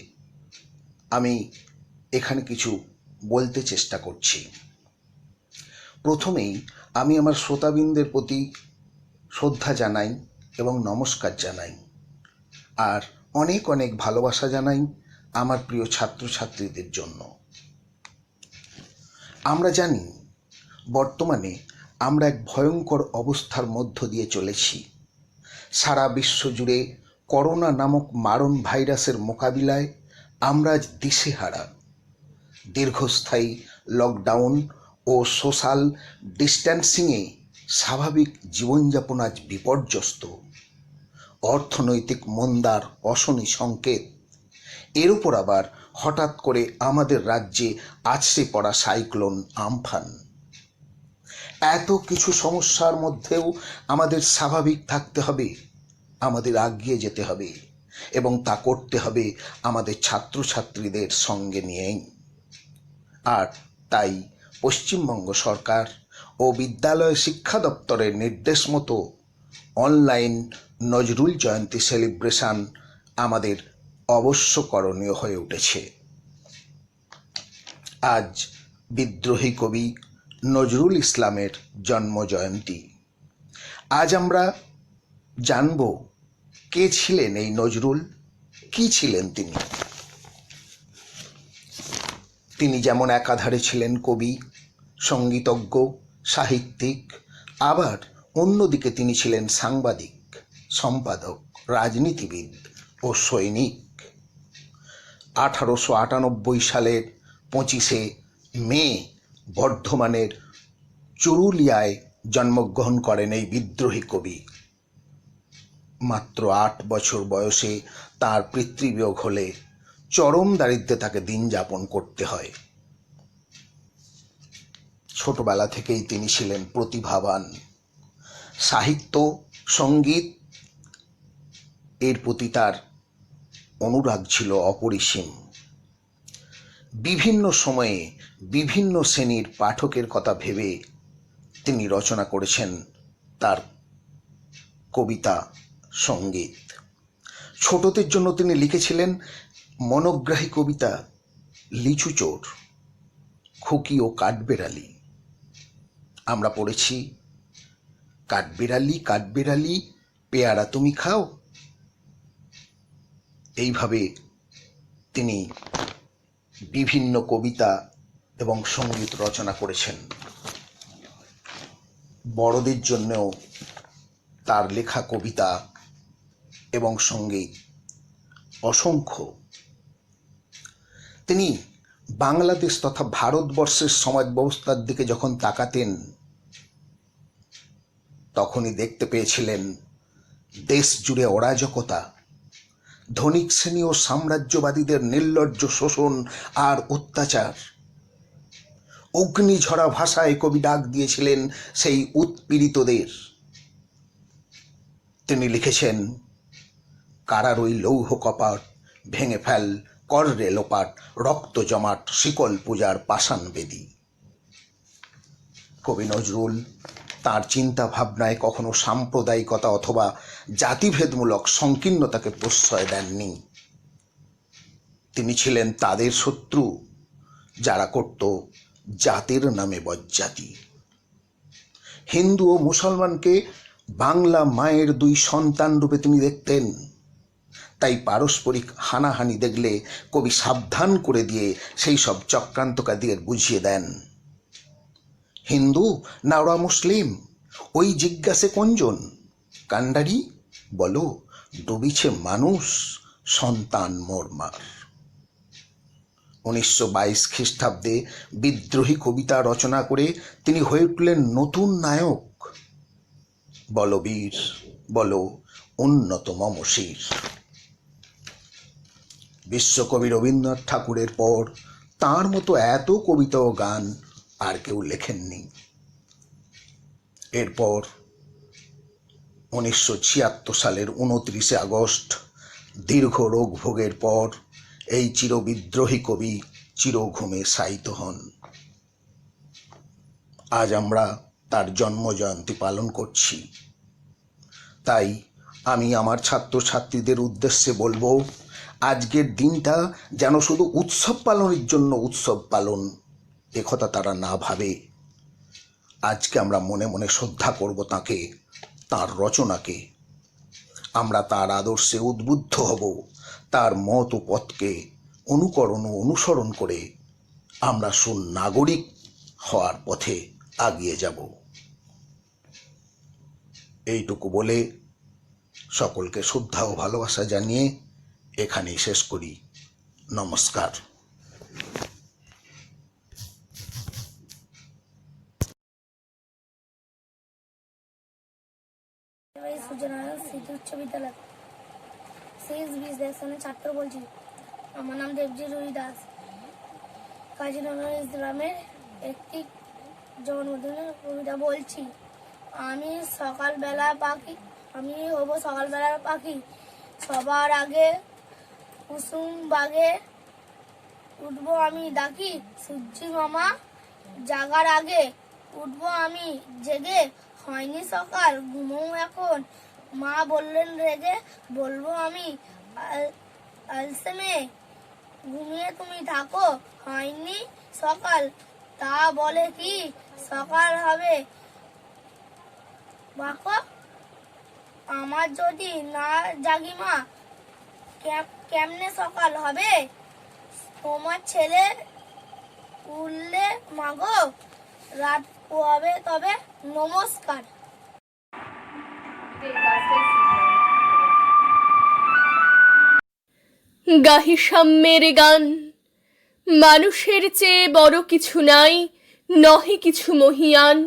আমি এখানে কিছু বলতে চেষ্টা করছি। প্রথমেই আমি আমার শ্রোতাবৃন্দের প্রতি শ্রদ্ধা জানাই এবং নমস্কার জানাই, আর অনেক অনেক ভালোবাসা জানাই আমার প্রিয় ছাত্রছাত্রীদের জন্য। আমরা জানি বর্তমানে আমরা এক ভয়ঙ্কর অবস্থার মধ্য দিয়ে চলেছি। সারা বিশ্ব জুড়ে করোনা নামক মারণ ভাইরাসের মোকাবিলায় আমরা আজ দিশেহারা। দীর্ঘস্থায়ী লকডাউন ও সোশ্যাল ডিস্ট্যান্সিংয়ে স্বাভাবিক জীবনযাপন আজ বিপর্যস্ত। অর্থনৈতিক মন্দার অশনি সংকেত, এর উপর আবার হঠাৎ করে আমাদের রাজ্যে আছড়ে পড়া সাইক্লোন আমফান। এত কিছু সমস্যার মধ্যেও আমাদের স্বাভাবিক থাকতে হবে, আমাদের এগিয়ে যেতে হবে, এবং তা করতে হবে আমাদের ছাত্রছাত্রীদের সঙ্গে নিয়েই। আর তাই পশ্চিমবঙ্গ সরকার ও বিদ্যালয় শিক্ষা দপ্তরের নির্দেশ মতো অনলাইন নজরুল জয়ন্তী সেলিব্রেশন আমাদের অবশ্য করণীয় হয়ে উঠেছে। আজ বিদ্রোহী কবি নজরুল ইসলামের জন্ম জয়ন্তী। আজ আমরা জানব কে ছিলেন এই নজরুল, কি ছিলেন তিনি। তিনি যেমন একাধারে ছিলেন কবি, সঙ্গীতজ্ঞ, সাহিত্যিক, আবার অন্যদিকে তিনি ছিলেন সাংবাদিক, সম্পাদক, রাজনীতিবিদ ও সৈনিক। 1898 সালের 25শে মে বর্ধমানের চুরুলিয়ায় জন্মগ্রহণ করেন এই বিদ্রোহী কবি। মাত্র 8 বছর বয়সে তার পিতৃবিয়োগ হলে চরম দারিদ্র্যে তাকে দিন যাপন করতে হয়। ছোটবেলা থেকেই তিনি ছিলেন প্রতিভাবান। সাহিত্য, সঙ্গীত এর প্রতি তার অনুরাগ ছিল অপরিসীম। বিভিন্ন সময়ে বিভিন্ন শ্রেণীর পাঠকের কথা ভেবে তিনি রচনা করেছেন তার কবিতা, সঙ্গীত। ছোটদের জন্য তিনি লিখেছিলেন মনোগ্রাহী কবিতা লিচু চোর, খুকি ও কাঠবেড়ালি। আমরা পড়েছি, কাঠবেড়ালি কাঠবেড়ালি পেয়ারা তুমি খাও। এইভাবে তিনি বিভিন্ন কবিতা এবং সঙ্গীত রচনা করেছেন। বড়দের জন্যও তার লেখা কবিতা এবং সঙ্গীত অসংখ্য। তিনি বাংলাদেশ তথা ভারতবর্ষের সমাজ ব্যবস্থার দিকে যখন তাকাতেন, তখনই দেখতে পেয়েছিলেন দেশ জুড়ে অরাজকতা, ধনিক শ্রেণী ও সাম্রাজ্যবাদীদের নির্লজ্জ শোষণ আর অত্যাচার। অগ্নিঝরা ভাষায় কবি ডাক দিয়েছিলেন সেই উৎপীড়িতদের। তিনি লিখেছেন, কারার ওই লৌহ কপাট ভেঙে ফেল, কর রে লোপাট, রক্ত জমাট শিকল পূজার পাষাণ বেদী। কবি নজরুল তার চিন্তা ভাবনায় কখনো সাম্প্রদায়িকতা অথবা জাতিভেদমূলক সংকীর্ণতাকে প্রশ্রয় দেননি। তিনি ছিলেন তাদের শত্রু যারা করত জাতির নামে বজ্জাতি। হিন্দু ও মুসলমানকে বাংলা মায়ের দুই সন্তান রূপে তিনি দেখতেন। তাই পারস্পরিক হানাহানি দেখলে কবি সাবধান করে দিয়ে সেই সব চক্রান্তকারীদের বুঝিয়ে দেন, হিন্দু না ওরা মুসলিম, ওই জিজ্ঞাসে কোনজন, কান্ডারি বলো ডুবিছে মানুষ, সন্তান মোরমার। 1922 খ্রিস্টাব্দে বিদ্রোহী কবিতা রচনা করে তিনি হয়ে উঠলেন নতুন নায়ক। বলবীর বলো উন্নত মমশির। বিশ্বকবি রবীন্দ্রনাথ ঠাকুরের পর তার মতো এত কবিতা ও গান আর কেউ লেখেননি। এরপর 1976 সালের 29 আগস্ট দীর্ঘ রোগ ভোগের পর এই চিরবিদ্রোহী কবি চিরঘুমে শায়িত হন। আজ আমরা তার জন্মজয়ন্তী পালন করছি। তাই আমি আমার ছাত্রছাত্রীদের উদ্দেশ্যে বলবো, আজকের দিনটা যেন শুধু উৎসব পালনের জন্য উৎসব পালন একথা তারা না ভাবে। আজকে আমরা মনে মনে শ্রদ্ধা করব তাকে, তার রচনাকে। আমরা তার আদর্শে উদ্বুদ্ধ হব, তার মত ও পথকে অনুকরণ ও অনুসরণ করে আমরা সুনাগরিক হওয়ার পথে এগিয়ে যাব। এইটুকু বলে সকলকে শ্রদ্ধা ও ভালোবাসা জানিয়ে এখানেই শেষ করি। নমস্কার। সূর্যনারায়ণ স্মৃতি উচ্চ বিদ্যালয় শেষ 20 সেকশনের ছাত্র বলছি। আমার নাম দেবজি রুই দাস। কাজী নজরুল ইসলামের একটি জন্মদিনের কবিতা বলছি। আমি হব সকালবেলার পাখি, সবার আগে কুসুম বাগে উঠবো আমি ডাকি, সূর্যি মামা জাগার আগে উঠবো আমি জেগে, হয়নি সকাল ঘুমো এখন, মা বললেন রেগে, বলবো আমি আলসেমে, ঘুমিয়ে তুমি থাকো হয়নি সকাল, তা বলে কি সকাল হবে বাকো, আমার যদি না জাগি মা কেমনে সকাল হবে, তোমার ছেলে উঠলে মাগো রাত পোয়াবে তবে। নমস্কার। গাহি সাম্যের গান, মানুষের চেয়ে বড় কিছু নাই, নহে কিছু মহিয়ান।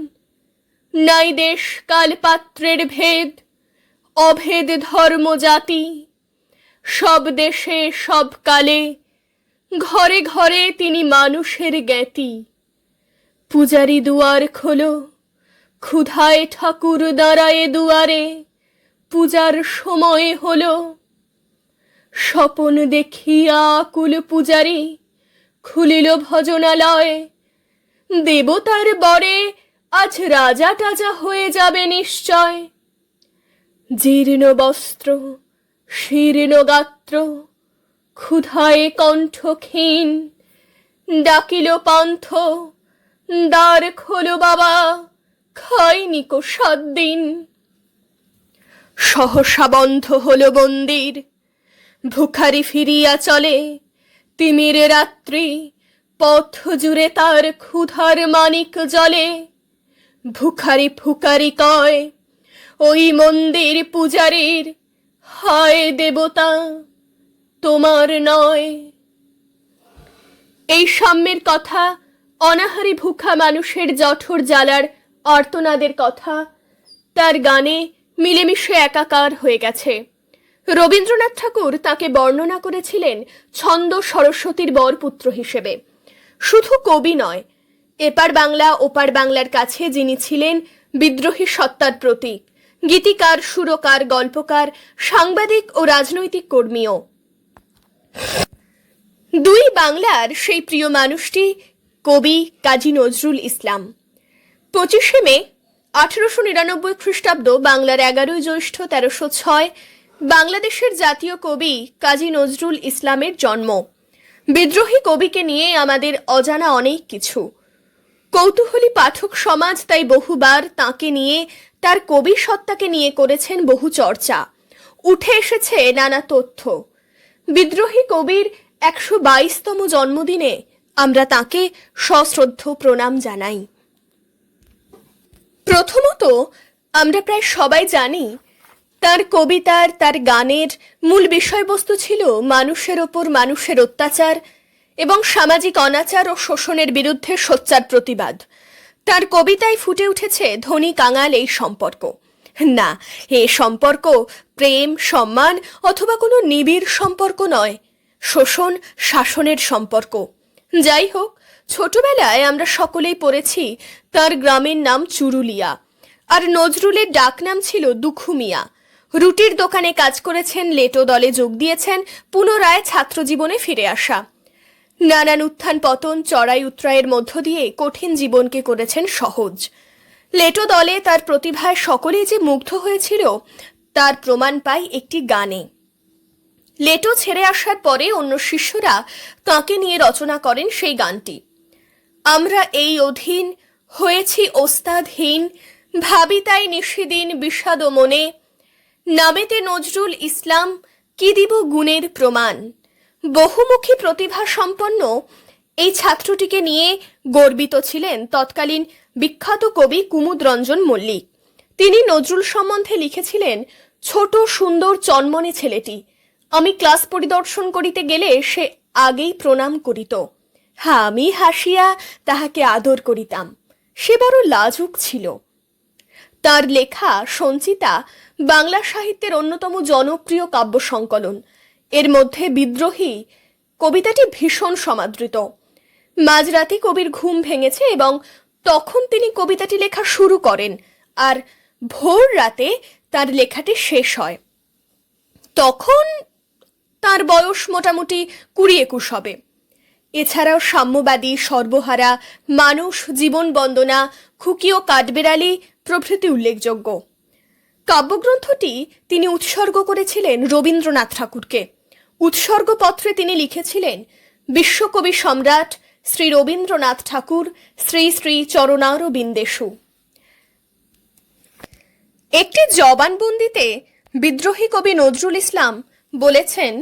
নাই দেশ কাল পাত্রের ভেদ, অভেদ ধর্ম জাতি। সব দেশে সব কালে, ঘরে ঘরে তিনি মানুষের জ্ঞাতি। পূজারি দুয়ার খোলো, ক্ষুধায় ঠাকুর দাঁড়ায়ে দুয়ারে, পূজার সময় হলো। স্বপন দেখিয়া আকুল পূজারি, খুলিল ভজনালয়। দেবতার বরে আজ রাজা টাজা হয়ে যাবে নিশ্চয়। জীর্ণ বস্ত্র শীর্ণ গাত্র, ক্ষুধায় কণ্ঠ ক্ষীণ, ডাকিল পান্থ দ্বার খোলো বাবা, খাইনি কো 7 দিন। সহসা বন্ধ হলো মন্দির, ভিখারি ফিরিয়া চলে। তিমির রাত্রি, পথ জুড়ে তার ক্ষুধার মানিক জ্বলে। ভিখারি ফুকারি কয়, ওই মন্দির পূজারীর, হায় দেবতা তোমার নয়। এই সাম্যের কথা, অনাহারী ভুখা মানুষের জঠর জ্বালার আর্তনাদের কথা তার গানে মিলেমিশে একাকার হয়ে গেছে। রবীন্দ্রনাথ ঠাকুর তাকে বর্ণনা করেছিলেন ছন্দ সরস্বতীর বরপুত্র হিসেবে। শুধু কবি নয়, এপার বাংলা ওপার বাংলার কাছে যিনি ছিলেন বিদ্রোহী সত্তার প্রতীক, গীতিকার, সুরকার, গল্পকার, সাংবাদিক ও রাজনৈতিক কর্মীও। দুই বাংলার সেই প্রিয় মানুষটি কবি কাজী নজরুল ইসলাম। 25শে মে 1899 খ্রিস্টাব্দ, বাংলার 11 জ্যৈষ্ঠ 1306 বাংলাদেশের জাতীয় কবি কাজী নজরুল ইসলামের জন্ম। বিদ্রোহী কবিকে নিয়ে আমাদের অজানা অনেক কিছু। কৌতূহলী পাঠক সমাজ তাই বহুবার তাকে নিয়ে, তার কবি সত্তাকে নিয়ে করেছেন বহু চর্চা। উঠে এসেছে নানা তথ্য। বিদ্রোহী কবির 122তম জন্মদিনে আমরা তাকে সশ্রদ্ধ প্রণাম জানাই। প্রথমত, আমরা প্রায় সবাই জানি তার কবিতার, তার গানের মূল বিষয়বস্তু ছিল মানুষের ওপর মানুষের অত্যাচার এবং সামাজিক অনাচার ও শোষণের বিরুদ্ধে সোচ্চার প্রতিবাদ। তার কবিতায় ফুটে উঠেছে ধনী কাঙাল এই সম্পর্ক। না, এ সম্পর্ক প্রেম, সম্মান অথবা কোনো নিবিড় সম্পর্ক নয়, শোষণ শাসনের সম্পর্ক। যাই হোক, ছোটবেলায় আমরা সকলেই পড়েছি তার গ্রামের নাম চুরুলিয়া, আর নজরুলের ডাকনাম ছিল দুখু মিয়া। রুটির দোকানে কাজ করেছেন, লেটো দলে যোগ দিয়েছেন, পুনরায় ছাত্র জীবনে ফিরে আসা। নানান উত্থান পতন, চড়াই উতরাইয়ের মধ্য দিয়ে কঠিন জীবনকে করেছেন সহজ। লেটো দলে তার প্রতিভায় সকলেই যে মুগ্ধ হয়েছিল তার প্রমাণ পাই একটি গানে। লেটো ছেড়ে আসার পরে অন্য শিষ্যরা তাঁকে নিয়ে রচনা করেন সেই গানটি। আমরা এই অধীন হয়েছি ওস্তাদহীন, ভাবি তাই নিশিদিন বিষাদ মনে, নামেতে নজরুল ইসলাম কি দিব গুণের প্রমাণ। বহুমুখী প্রতিভা সম্পন্ন এই ছাত্রটিকে নিয়ে গর্বিত ছিলেন তৎকালীন বিখ্যাত কবি কুমুদ রঞ্জন মল্লিক। তিনি নজরুল সম্বন্ধে লিখেছিলেন, ছোট সুন্দর চনমনে ছেলেটি, আমি ক্লাস পরিদর্শন করিতে গেলে সে আগেই প্রণাম করিত, আমি হাসিয়া তাহাকে আদর করিতাম, সে বড় লাজুক ছিল। তার লেখা সঞ্চিতা বাংলা সাহিত্যের অন্যতম জনপ্রিয় কাব্য সংকলন। এর মধ্যে বিদ্রোহী কবিতাটি ভীষণ সমাদৃত। মাঝরাতে কবির ঘুম ভেঙেছে এবং তখন তিনি কবিতাটি লেখা শুরু করেন, আর ভোর রাতে তার লেখাটি শেষ হয়। তখন তার বয়স মোটামুটি 20-21 হবে। এছাড়াও সাম্যবাদী, সর্বহারা, মানুষ, জীবন বন্দনা, খুকি ও কাঠবেড়ালি প্রভৃতি উল্লেখযোগ্য। কাব্যগ্রন্থটি তিনি উৎসর্গ করেছিলেন রবীন্দ্রনাথ ঠাকুরকে। উৎসর্গপত্রে তিনি লিখেছিলেন, বিশ্বকবি সম্রাট শ্রী রবীন্দ্রনাথ ঠাকুর শ্রী শ্রী চরণারবিন্দেষু। একটি জবানবন্দিতে বিদ্রোহী কবি নজরুল ইসলাম বলেছেন,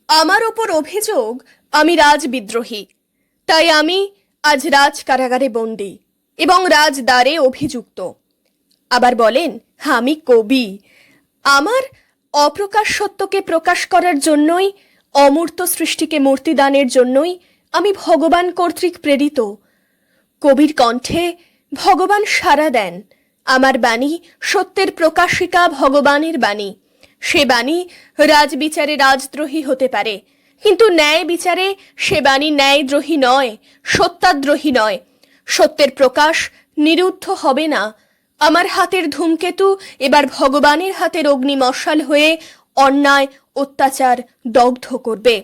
আমার ওপর অভিযোগ আমি রাজবিদ্রোহী, তাই আমি আজ রাজ কারাগারে বন্দী এবং রাজদ্বারে অভিযুক্ত। আবার বলেন, আমি কবি, আমার অপ্রকাশ সত্যকে প্রকাশ করার জন্যই, অমূর্ত সৃষ্টিকে মূর্তিদানের জন্যই আমি ভগবান কর্তৃক প্রেরিত। কবির কণ্ঠে ভগবান সাড়া দেন। আমার বাণী সত্যের প্রকাশিকা, ভগবানের বাণী। সে বাণী রাজবিচারে রাজদ্রোহী হতে পারে, কিন্তু ন্যায় বিচারে সে বাণী ন্যায়দ্রোহী নয়, সত্যাদ্রোহী নয়। সত্যের প্রকাশ নিরুদ্ধ হবে না। আমার হাতের ধূমকেতু এবার ভগবানের হাতের অগ্নিমশাল হয়ে অন্যায় অত্যাচার দগ্ধ করবে।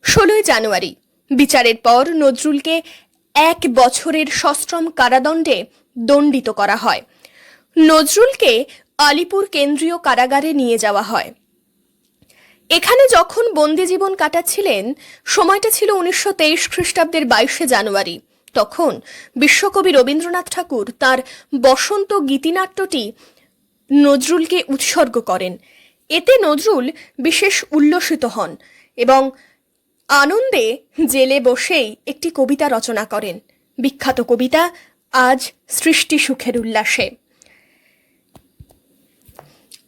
16 জানুয়ারি বিচারের পর নজরুলকে 1 বছরের সশ্রম কারাদণ্ডে দণ্ডিত করা হয়। নজরুলকে আলিপুর কেন্দ্রীয় কারাগারে নিয়ে যাওয়া হয়। এখানে যখন বন্দি জীবন কাটাচ্ছিলেন, সময়টা ছিল 1923 খ্রিস্টাব্দের 22শে জানুয়ারি। তখন বিশ্বকবি রবীন্দ্রনাথ ঠাকুর তার বসন্ত গীতিনাট্যটি নজরুলকে উৎসর্গ করেন। এতে নজরুল বিশেষ উল্লসিত হন এবং আনন্দে জেলে বসেই একটি কবিতা রচনা করেন। বিখ্যাত কবিতা আজ সৃষ্টি সুখের উল্লাসে।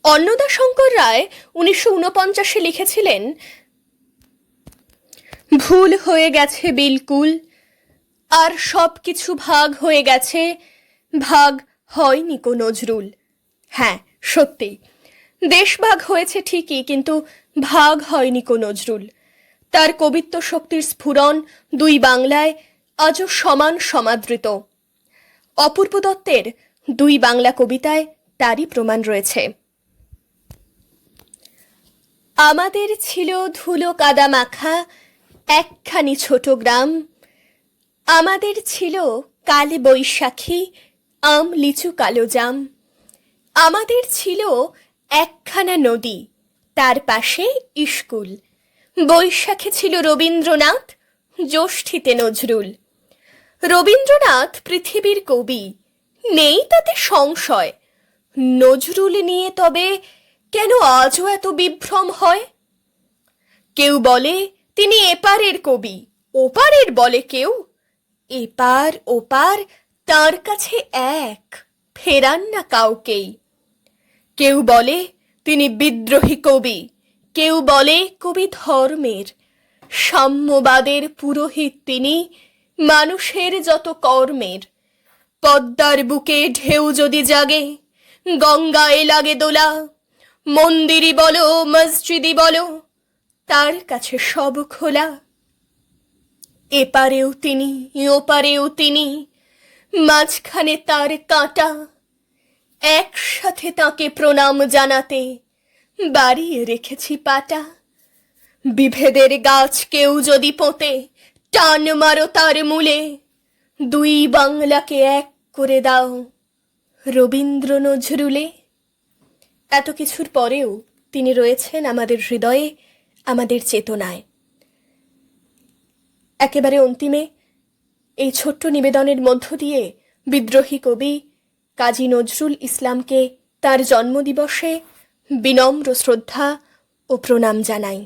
অন্নদাশঙ্কর রায় 1949-এ লিখেছিলেন, ভুল হয়ে গেছে বিলকুল, আর সব কিছু ভাগ হয়ে গেছে, ভাগ হয়নি কো নজরুল। হ্যাঁ, সত্যি, দেশ ভাগ হয়েছে ঠিকই, কিন্তু ভাগ হয়নি কো নজরুল। তার কবিত্ব শক্তির স্ফুরণ দুই বাংলায় আজও সমান সমাদৃত। অপূর্ব দত্তের 2 বাংলা কবিতায় তারই প্রমাণ রয়েছে। আমাদের ছিল ধুলো কাদা মাখা একখানি ছোট গ্রাম, আমাদের ছিল কালে বৈশাখী আম লিচু কালো জাম, আমাদের ছিল একখানা নদী তার পাশে স্কুল, বৈশাখে ছিল রবীন্দ্রনাথ, জ্যৈষ্ঠীতে নজরুল। রবীন্দ্রনাথ পৃথিবীর কবি, নেই তাতে সংশয়। নজরুল নিয়ে তবে কেন আজও এত বিভ্রম হয়? কেউ বলে তিনি এপারের কবি, ওপারের বলে কেউ। এপার ওপার তার কাছে এক, ফেরান না কাউকেই। কেউ বলে তিনি বিদ্রোহী কবি, কেউ বলে কবি ধর্মের। সাম্যবাদের পুরোহিত তিনি, মানুষের যত কর্মের। পদ্মার বুকে ঢেউ যদি জাগে, গঙ্গায় লাগে দোলা, মন্দিরই বলো মসজিদই বলো, তার কাছে সব খোলা। এপারেও তিনি ওপারেও তিনি, মাঝখানে তার কাঁটা। একসাথে তাকে প্রণাম জানাতে বাড়িয়ে রেখেছি পাটা। বিভেদের গাছ কেউ যদি পোঁতে, টান মারো তার মূলে। 2 বাংলাকে এক করে দাও রবীন্দ্র নজরুলে। এত কিছুর পরেও তিনি রয়েছেন আমাদের হৃদয়ে, আমাদের চেতনায়। একেবারে অন্তিমে এই ছোট্ট নিবেদনের মধ্য দিয়ে বিদ্রোহী কবি কাজী নজরুল ইসলামকে তার জন্মদিবসে বিনম্র শ্রদ্ধা ও প্রণাম জানাই।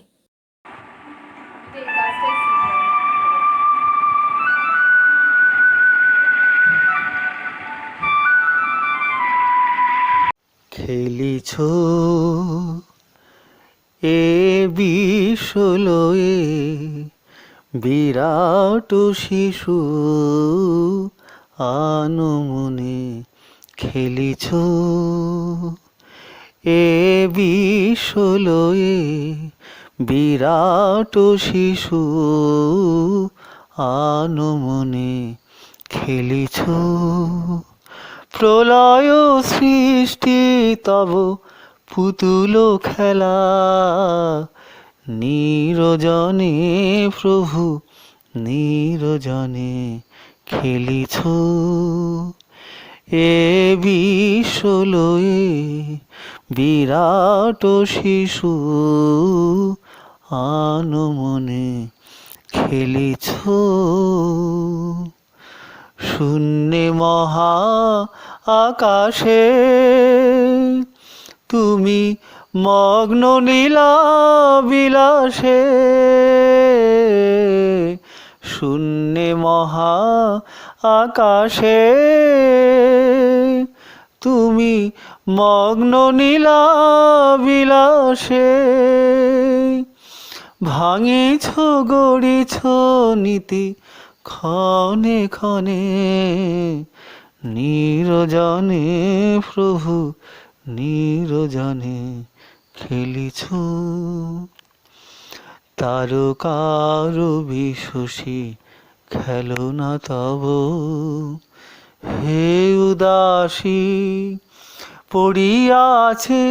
খেলিছ এ বিশ্বলয়ে বিরাট শিশু আনমনে, খেলিছ এ বিশ্বলয়ে বিরাট শিশু আনমনে, খেলিছ প্রলয় সৃষ্টি তব পুতুল খেলা, নিরজনে প্রভু নিরজনে, খেলিছ এ বিশ্বলয়ে বিরাট শিশু আনমনে, খেলিছ শূন্যে মহা আকাশে তুমি মগ্ন নীলা বিলাসে, শূন্যে মহা আকাশে তুমি মগ্ন নীলা বিলাসে, ভাঙিছ গড়িছ নীতি ক্ষণে ক্ষণে, নিরজনে প্রভু নিরজনে, খেলিছ তারকার বিশসী খেলো না তব, হে উদাসী পড়িয়া আছে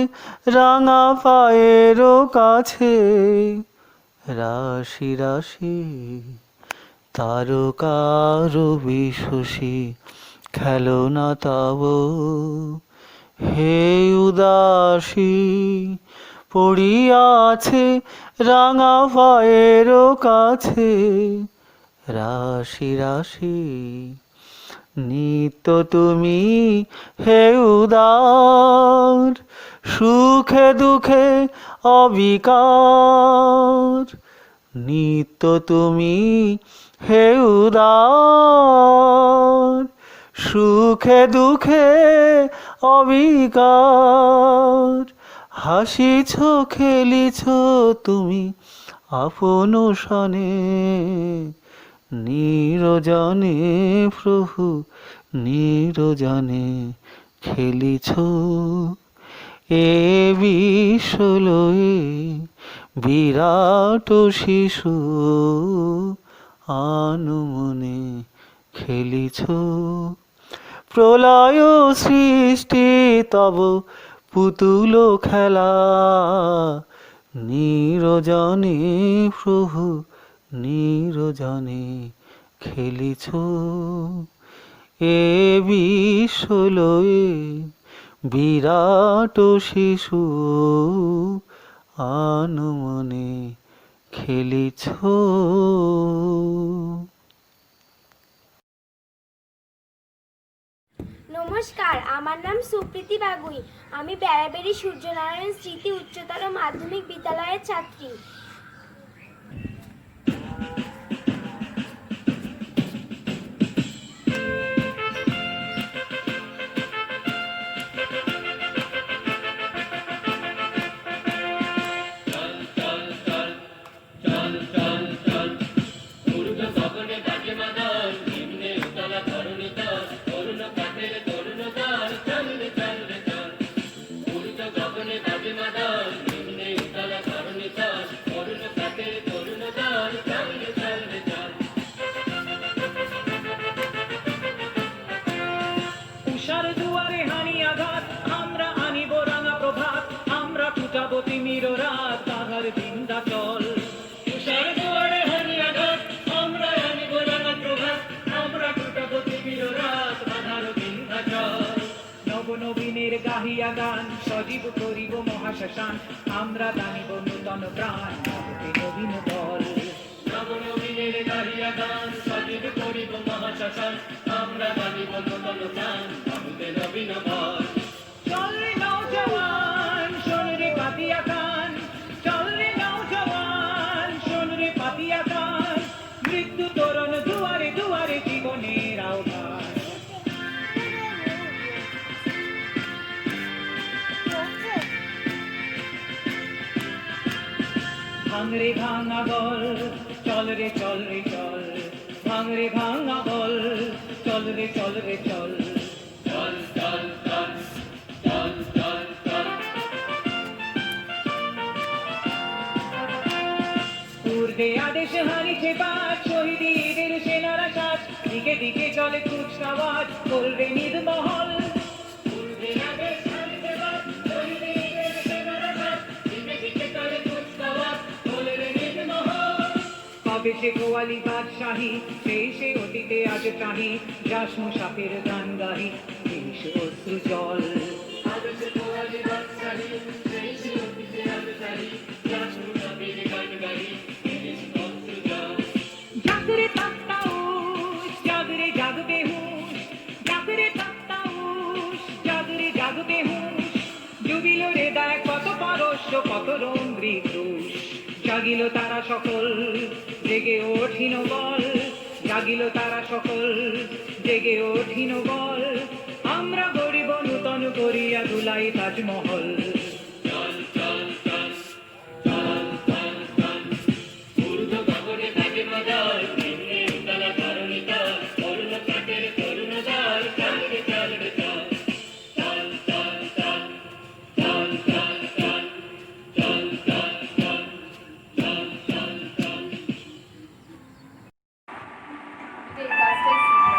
রাঙা পায়ের কাছে, রাশি রাশি তারকার বিশসী খেলো না তব, হে উদাসী পড়িয়া আছে রাঙা পায়ের কাছে, রাশি রাশি নিত্য তুমি হে উদার, সুখে দুঃখে অবিকার, নিত্য তুমি হে উদার, সুখে দুঃখে অবিকার, হাসিছ খেলিছ তুমি আপন সনে, নিরজনে প্রভু নিরজনে, খেলিছ এ বিশ্বলয়ে বিরাট শিশু আনমনে খেলিছ, প্রলয় সৃষ্টি তব পুতুল খেলা, নিরজনে প্রভু নিরজনে খেলিছ, এ বিশ্বলয়ে বিরাট শিশু আনমনে খেলিছ। নমস্কার, আমার নাম সুপ্রীতি বাগুই। আমি বেড়াবেড়ি সূর্যনারায়ণ স্মৃতি উচ্চতর মাধ্যমিক বিদ্যালয়ের ছাত্রী। উষার দুয়ারে হানি আঘাত, আমরা আনিব রাঙা প্রভাত, আমরা টুটাবো তিমির রাত, তাহার বিন্ধ্যাচল। উষার দুয়ারে হানি আঘাত, আমরা আনিব রাঙা প্রভাত, আমরা টুটাবো তিমির রাত, তাহার বিন্ধ্যাচল। নব নবীনের গাহিয়া গান, সজীব করিব মহাশ্মশান, আমরা দানিব নূতন প্রাণ, নবতে নবীন দল। নব নবীনের গাহিয়া গান, সজীব করিব মহাশ্মশান, আমরা দানিব নূতন প্রাণ, নবতে নবীন দল। চল রে নওজওয়ান, শোন রে পাতিয়া গান, চল রে নওজওয়ান, শোন রে পাতিয়া গান, মৃত্যু তোরণ দুয়ারে দুয়ারে জীবনের আহ্বান। ভাঙরে ভাঙা বল, চল রে চল রে চল, ভাঙরে ভাঙা বল, চল রে চল রে চল, চল চল চল চল চল চল। পূর্বে আদেশ হারিছে বাদ, শহীদের সেনারা সাজ, দিকে দিকে চলে কুচকাওয়াজ, করবে নির্মহল। পূর্বে আদেশ হারিছে বাদ, শহীদের সেনারা সাজ, দিকে দিকে চলে কুচকাওয়াজ, করবে নির্মহল। কবে সে গোয়ালি বাদশাহী, সেই সে অতীতে আজ চাহি, যাস মুসাফির গান গাহি, দেশ অশ্রু জল। কবে সে গোয়ালি বাদশাহী, সেই সে অতীতে আজ চাহি, যাস মুসাফির গান গাহি, দেশ অশ্রু জল। জাগরে তাত্তাউস, জাগরে জাগবে হুঁশ, জাগরে তাত্তাউস, জাগরে জাগবে হুঁশ, ডুবিল রে দেখ কত পারস্য, কত রন্ধ্রী দোষ। জাগিল তারা সকল, জেগে ওঠিন বল, জাগিল তারা সকল, জেগে ওঠিন বল, আমরা গরিব নূতন করিয়া দুলাই তাজমহল। চল চল চল চল চল চল, ঊর্ধ্ব গগনে থাকে মজাল, নিম্নে উতলা ধরণী তল, অরুণ প্রাতের তরুণ দল, চল রে চল রে চল, চল চল চল চল চল চল চল চল চল চল চল চল। এই কাজটাই শিখলাম।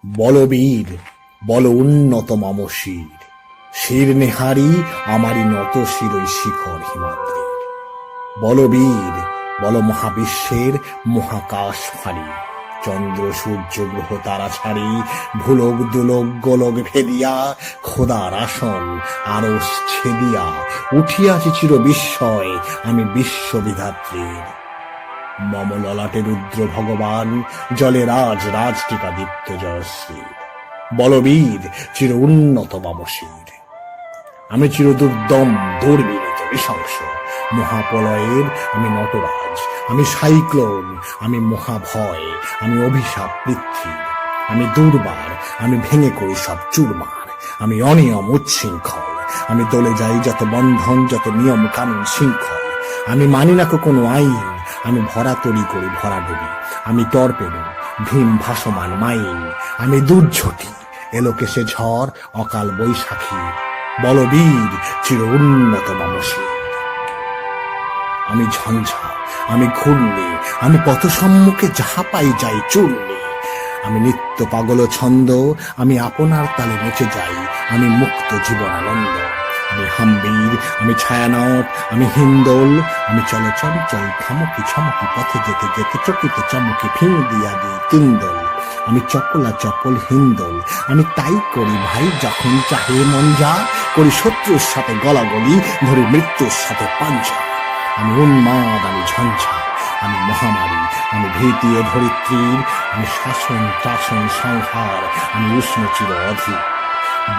বলবীর বল উন্নত মম শির, শির নেহারি আমারই নত শিরই শিখর হিমাদ্রি। বলবীর বল মহাবিশ্বের মহাকাশ ফাড়ি, চন্দ্র সূর্য গ্রহ তারা ছাড়ি, ভুলক দুলক গোলক ভেদিয়া, খোদার আসন আরস ছেদিয়া, উঠিয়াছি চির বিস্ময় আমি বিশ্ববিধাত্রীর। মম ললাটে রুদ্র ভগবান, জলে রাজ রাজটিকা দীপ্ত জয়শ্রী। বলবীর চির উন্নত মম শির, আমি চির দুর্দম দুর্বিনীত নৃশংস, মহাপ্রলয়ের আমি নটরাজ, আমি সাইক্লোন, আমি মহাভয়, আমি অভিশাপ পৃথ্বীর, আমি দুর্বার, আমি ভেঙে করি সব চুরমার, আমি অনিয়ম উচ্ছৃঙ্খল, আমি দলে যাই যত বন্ধন যত নিয়ম কানুন শৃঙ্খল, আমি মানি না কোনো আইন, আমি ভরা তরি করি ভরা ডুবি, আমি টর্পেডো ভীম ভাসমান মাইন, আমি দুর্ঝটি এলোকেশে ঝড় অকাল বৈশাখী। বলবীর চির উন্নত মম শির, আমি ঝঞ্ঝা, আমি ঘূর্ণি, আমি পথ সম্মুখে যাহা পাই যাই চূর্ণি, আমি নিত্য পাগল ছন্দ, আমি আপনার তালে নেচে যাই, আমি মুক্ত জীবনানন্দ, আমি হাম্বির, আমি ছায়ানট, আমি হিন্দোল, আমি চলচঞ্চল থমকি ছমকি পথে যেতে যেতে চকিতে চমকি ফিং দিয়া দিই তিনদোল, আমি চপলা চপল হিন্দোল, আমি তাই করি ভাই যখন চাহে মন যা, করি শত্রুর সাথে গলাগলি, ধরি মৃত্যুর সাথে পাঞ্জা, আমি উন্মাদ, আমি ঝঞ্ঝা, আমি মহামারী, আমি ভীতি এ ধরিত্রীর, আমি শাসন টাসন সংহার, আমি উষ্ণ চির অধীর।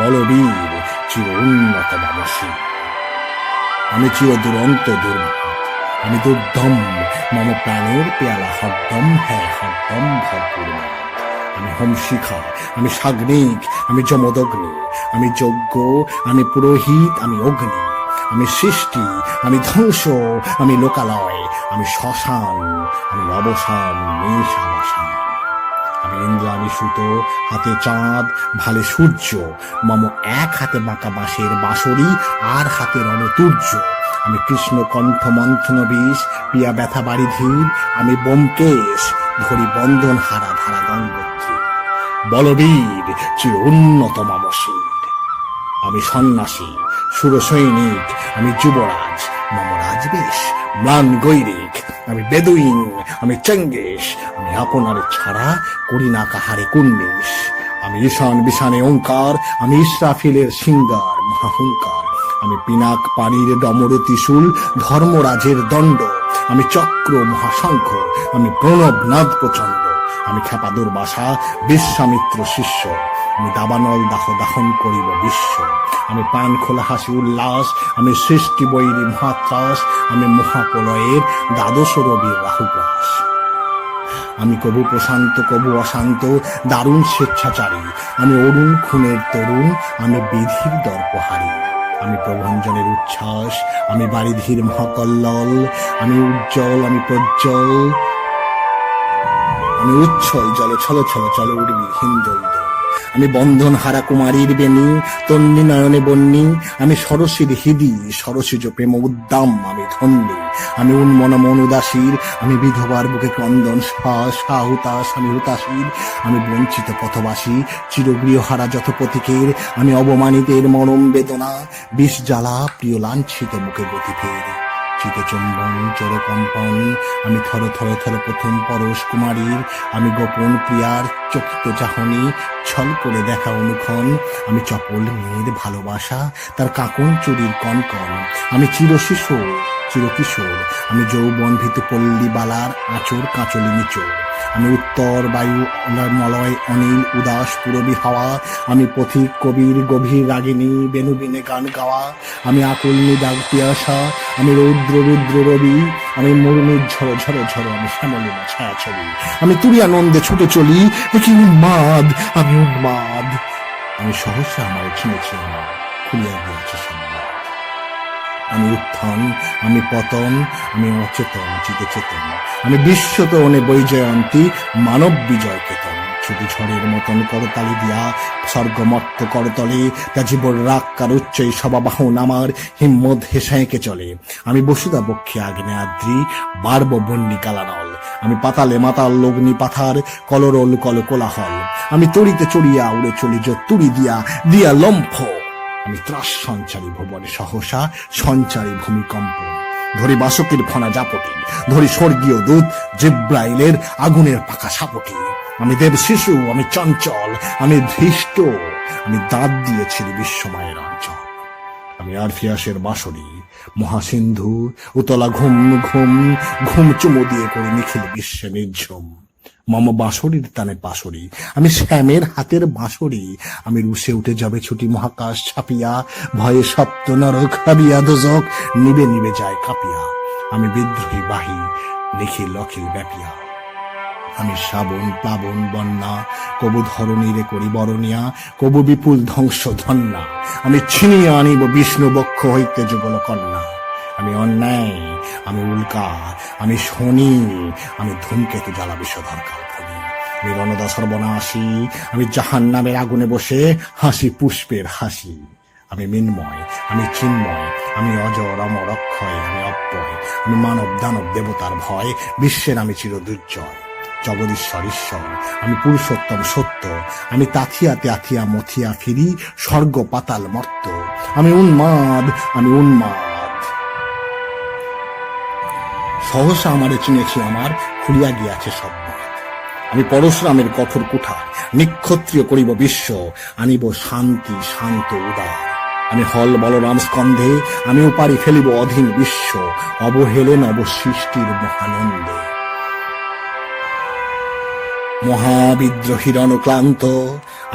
বলবীর চির উন্নত মম শির, আমি চির দুরন্ত দুর্মাদ, আমি দুর্দম, মম প্রাণের পেয়ালা হরদম, হ্যাঁ হরদম ভরপুর মাদ, আমি হোমশিখা, আমি সাগ্নিক, আমি যমদগ্নি, আমি যজ্ঞ, আমি পুরোহিত, আমি অগ্নি, আমি সৃষ্টি, আমি ধ্বংস, আমি লোকালয়, আমি শ্মশান, আমি অবসান নিশাবসান, আমি ইন্দ্র, আমি সুতো, হাতে চাঁদ, ভালে সূর্য, মম এক হাতে বাঁকা বাঁশের বাঁশরি, আর হাতে রণতুর্য, আমি কৃষ্ণ কণ্ঠ মন্থন বিষ, পিয়া ব্যথা বাড়ি ধীর, আমি ব্যোমকেশ, ধরি বন্ধন হারা ধারা গঙ্গোত্রী। বলবীর চির উন্নত মম শির, আমি সন্ন্যাসী, সুরসৈনিক, আমি যুবরাজ, মম রাজবেশ ম্লান গৈরিক, আমি বেদুইন, আমি চেঙ্গেশ, আমি আপনার ছাড়া করি না কাহারে কুন্নিস, আমি ঈশান বিশানে ওঙ্কার, আমি ইসরাফিলের সিঙ্গার মহাহুঙ্কার, আমি পিনাক পানির ডমর ত্রিশূল, ধর্মরাজের দণ্ড, আমি চক্র মহাশঙ্খ, আমি প্রণব নাদ প্রচণ্ড, আমি খেপা দুর্বাসা বিশ্বামিত্র শিষ্য, আমি দাবানল দাহ দাহন করিব বিশ্ব, আমি প্রাণ খোলা হাসি উল্লাস, আমি সৃষ্টি বৈরী মহাত্রাস, আমি মহাপ্রলয়ের দ্বাদশ রবির রাহুগ্রাস, আমি কবু প্রশান্ত কবু অশান্ত দারুণ স্বেচ্ছাচারী, আমি অরুণ খুনের তরুণ, আমি বিধির দর্পহারী, আমি প্রভঞ্জনের উচ্ছ্বাস, আমি বারিধির মহাকল্লল, আমি উজ্জ্বল, আমি প্রজ্জ্বল, আমি উচ্ছল জল ছল ছল চল উর্বীর হিন্দোল, আমি বন্ধন হারা কুমারীর বেণী, তন্নি নয়নে বন্যী, আমি সরসীর হৃদি, সরসীজ প্রেম উদ্দাম, আমি ধন্যী, আমি উন্মন মন উদাসীর, আমি বিধবার বুকে ক্রন্দন সাহুতাস, আমি হুতাশীর, আমি বঞ্চিত পথবাসী, চিরগৃহহারা যত প্রতীকের, আমি অবমানিতের মরম বেদনা, বিষ জ্বালা প্রিয় লাঞ্ছিত মুখে গতি ফের, চিতে চুম্বন চোরকম্পন, আমি থর থর থর প্রথম পরশ কুমারীর, আমি গোপন প্রিয়ার চকিত চাহনি, ছল করে দেখা অনুক্ষণ, আমি চপল মেয়ের ভালোবাসা, তার কাকন চুরির কনকন, আমি চিরশিশু চিরকিশোর, আমি যৌবন ভীতু পল্লী বালার আঁচর কাঁচলি নিচোর, আমি উত্তর বায়ু মলয় অনিল উদাস পুরবী হাওয়া, আমি পথিক কবির গভীর রাগিনী বেনুবিনে গান গাওয়া, আমি আকুল নিদাগ পিয়াসা, আমি রৌদ্র রুদ্র রবি, আমি মরুমির ঝড়ো ঝড়ো ঝড়ো, আমি শ্যামলিমা ছায়া ছবি, আমি তুরিয়ানন্দে ছুটে চলি, কি উন্মাদ, আমি উন্মাদ, আমি সহসা আমার চিনেছি আমার খুলিয়া দিয়েছে সম্মাদ, আমি উত্থান, আমি পতন, আমি অচেতন চিতে চেতন, আমি বিশ্বতনে বৈজয়ন্তী মানব বিজয় কেতন, ছুটি ঝড়ের মতন করতালি দিয়া স্বর্গমত্ত করতলে, তা জীবন রাগ কার উচ্চই সবাবাহন আমার হিম্মত হেসাঁকে চলে, আমি বসুদা বক্ষে আগ্নেয়াদ্রি বারব বন্যী কালানল, আমি পাতালে মাতাল লগ্নি পাথার কলরোল কল কোলাহল, আমি তড়িতে চড়িয়া উড়ে চলি তুড়ি দিয়া দিয়া লম্ফ, আমি ত্রাস সঞ্চারী ভুবনে সহসা সঞ্চারী ভূমিকম্প, ধরি বাসকের ফনা জাপটি, ধরি স্বর্গীয় দূত জিব্রাইলের আগুনের পাকা সাপটি, আমি দেব শিশু, আমি চঞ্চল, আমি ধৃষ্ট, আমি দাঁত দিয়েছি বিশ্বময়ের অঞ্চল, আমি আরফিয়াসের বাঁশরি, মহাসিন্ধু উতলা ঘুম ঘুম ঘুম চুমু দিয়ে করে নিখিল বিশ্বে নির্ঝুম, মম বাঁশরির টানে পাশরি, আমি শ্যামের হাতের বাঁশরি, আমি রুশে উঠে যাবে ছুটি মহাকাশ ছাপিয়া, ভয়ে সপ্ত নরক হাবিয়া দোজক নিবে নিবে যায় কাঁপিয়া, আমি বিদ্রোহী বাহী নিখিল অখিল ব্যাপিয়া, আমি শ্রাবণ প্লাবন বন্যা কবু ধরণীরে করি বরণিয়া, কবু বিপুল ধ্বংস ধন্যা, আমি ছিনিয়ে আনিব বিষ্ণু বক্ষ হইতে যুগল কন্যা, আমি অন্যায়, আমি উল্কা, আমি শনি, আমি ধূমকেতু জ্বালা বিষধর কালফনি, আমি রণদা সর্বনাশী, আমি জাহান নামের আগুনে বসে হাসি পুষ্পের হাসি, আমি মিন্ময়, আমি চিন্ময়, আমি অজর অমর অক্ষয়, আমি অব্যয়, আমি মানব দানব দেবতার ভয়, বিশ্বের আমি চিরদুর্জয়, জগদীশ্বর ঈশ্বর, আমি পুরুষোত্তম সত্য, আমি তাথিয়াতে আথিয়া মথিয়া ফিরি স্বর্গ পাতাল মর্ত, আমি উন্মাদ, আমি উন্মাদ, সহসা আমারে চিনেছি আমার, খুলিয়া গিয়াছে সব বাঁধ, আমি পরশুরামের কঠোর কুঠার, নিক্ষত্রিয় করিব বিশ্ব, আনিব শান্তি শান্ত উদার, আমি হল বলরাম স্কন্ধে, আমি উপারি ফেলিব অধীন বিশ্ব, অবহেলে নব সৃষ্টির মহানন্দে, মহাবিদ্রোহীর অনুক্লান্ত,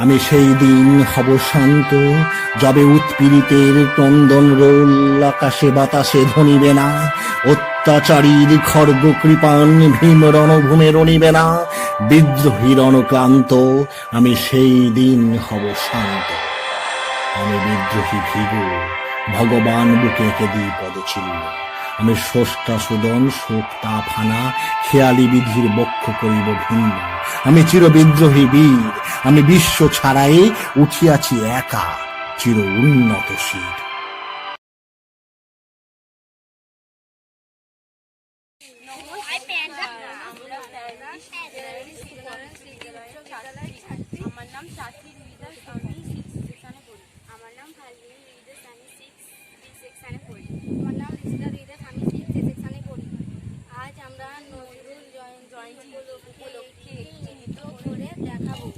আমি সেই দিন হব শান্ত, যবে উৎপীড়িতের ক্রন্দন রোল আকাশে বাতাসে ধ্বনিবে না, অত্যাচারীর খড়গ কৃপান ভীম রণভূমে রণিবে না, বিদ্রোহীর অনুক্লান্ত, আমি সেই দিন হব শান্ত, আমি বিদ্রোহী ভিগু, ভগবান বুকে এঁকে দিই পদচিহ্ন, আমি স্রষ্টা সুদন শোক তাপ হানা, খেয়ালি বিধির বক্ষ করিব ভিন্ন, আমি চিরবিদ্রোহী বীর, আমি বিশ্ব ছাড়াই উঠিয়াছি একা চির উন্নত শির। আমার নাম সাথী রিদাস, আমি 6 সেকশনে পড়ি। আমার নাম ফালগুনি রিদাস, আমি 6 সেকশনে পড়ি। আমার নাম রিস্তা রিদাস, আমি 6 সেকশনে পড়ি। আজ আমরা নজরুল জয়ন্তী উপলক্ষে একটি নৃত্য করে দেখাবো।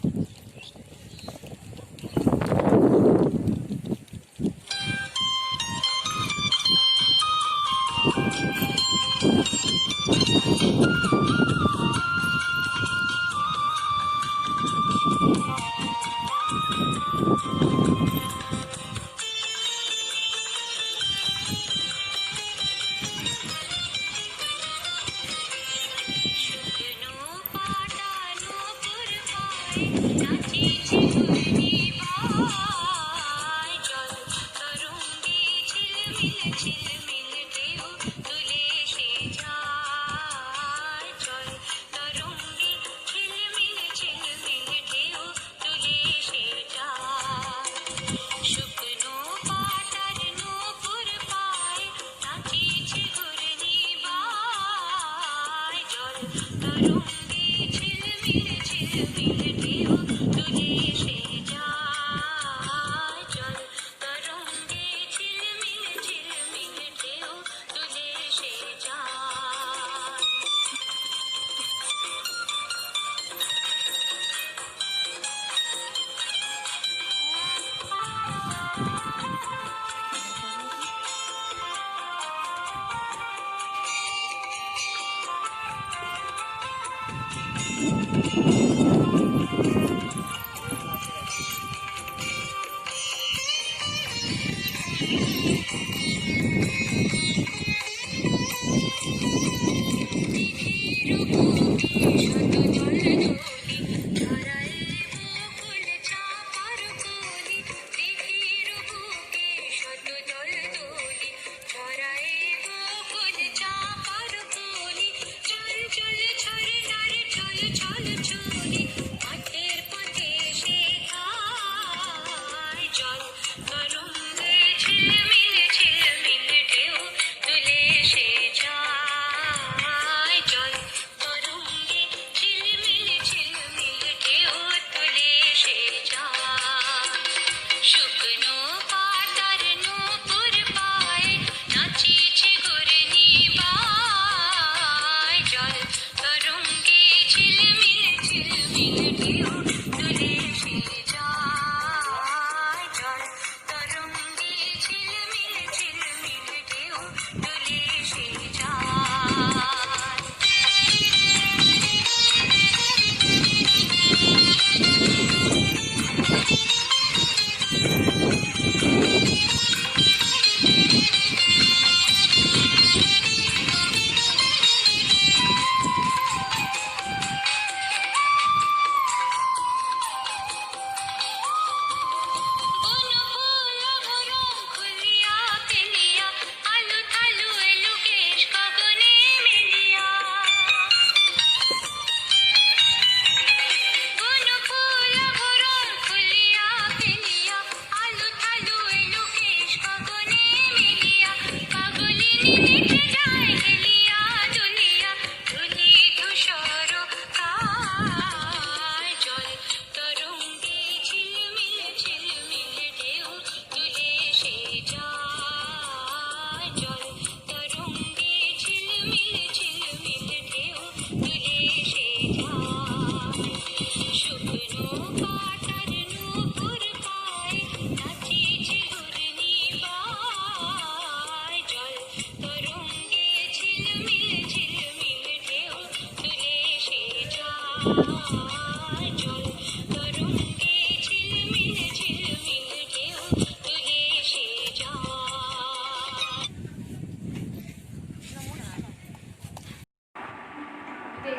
এই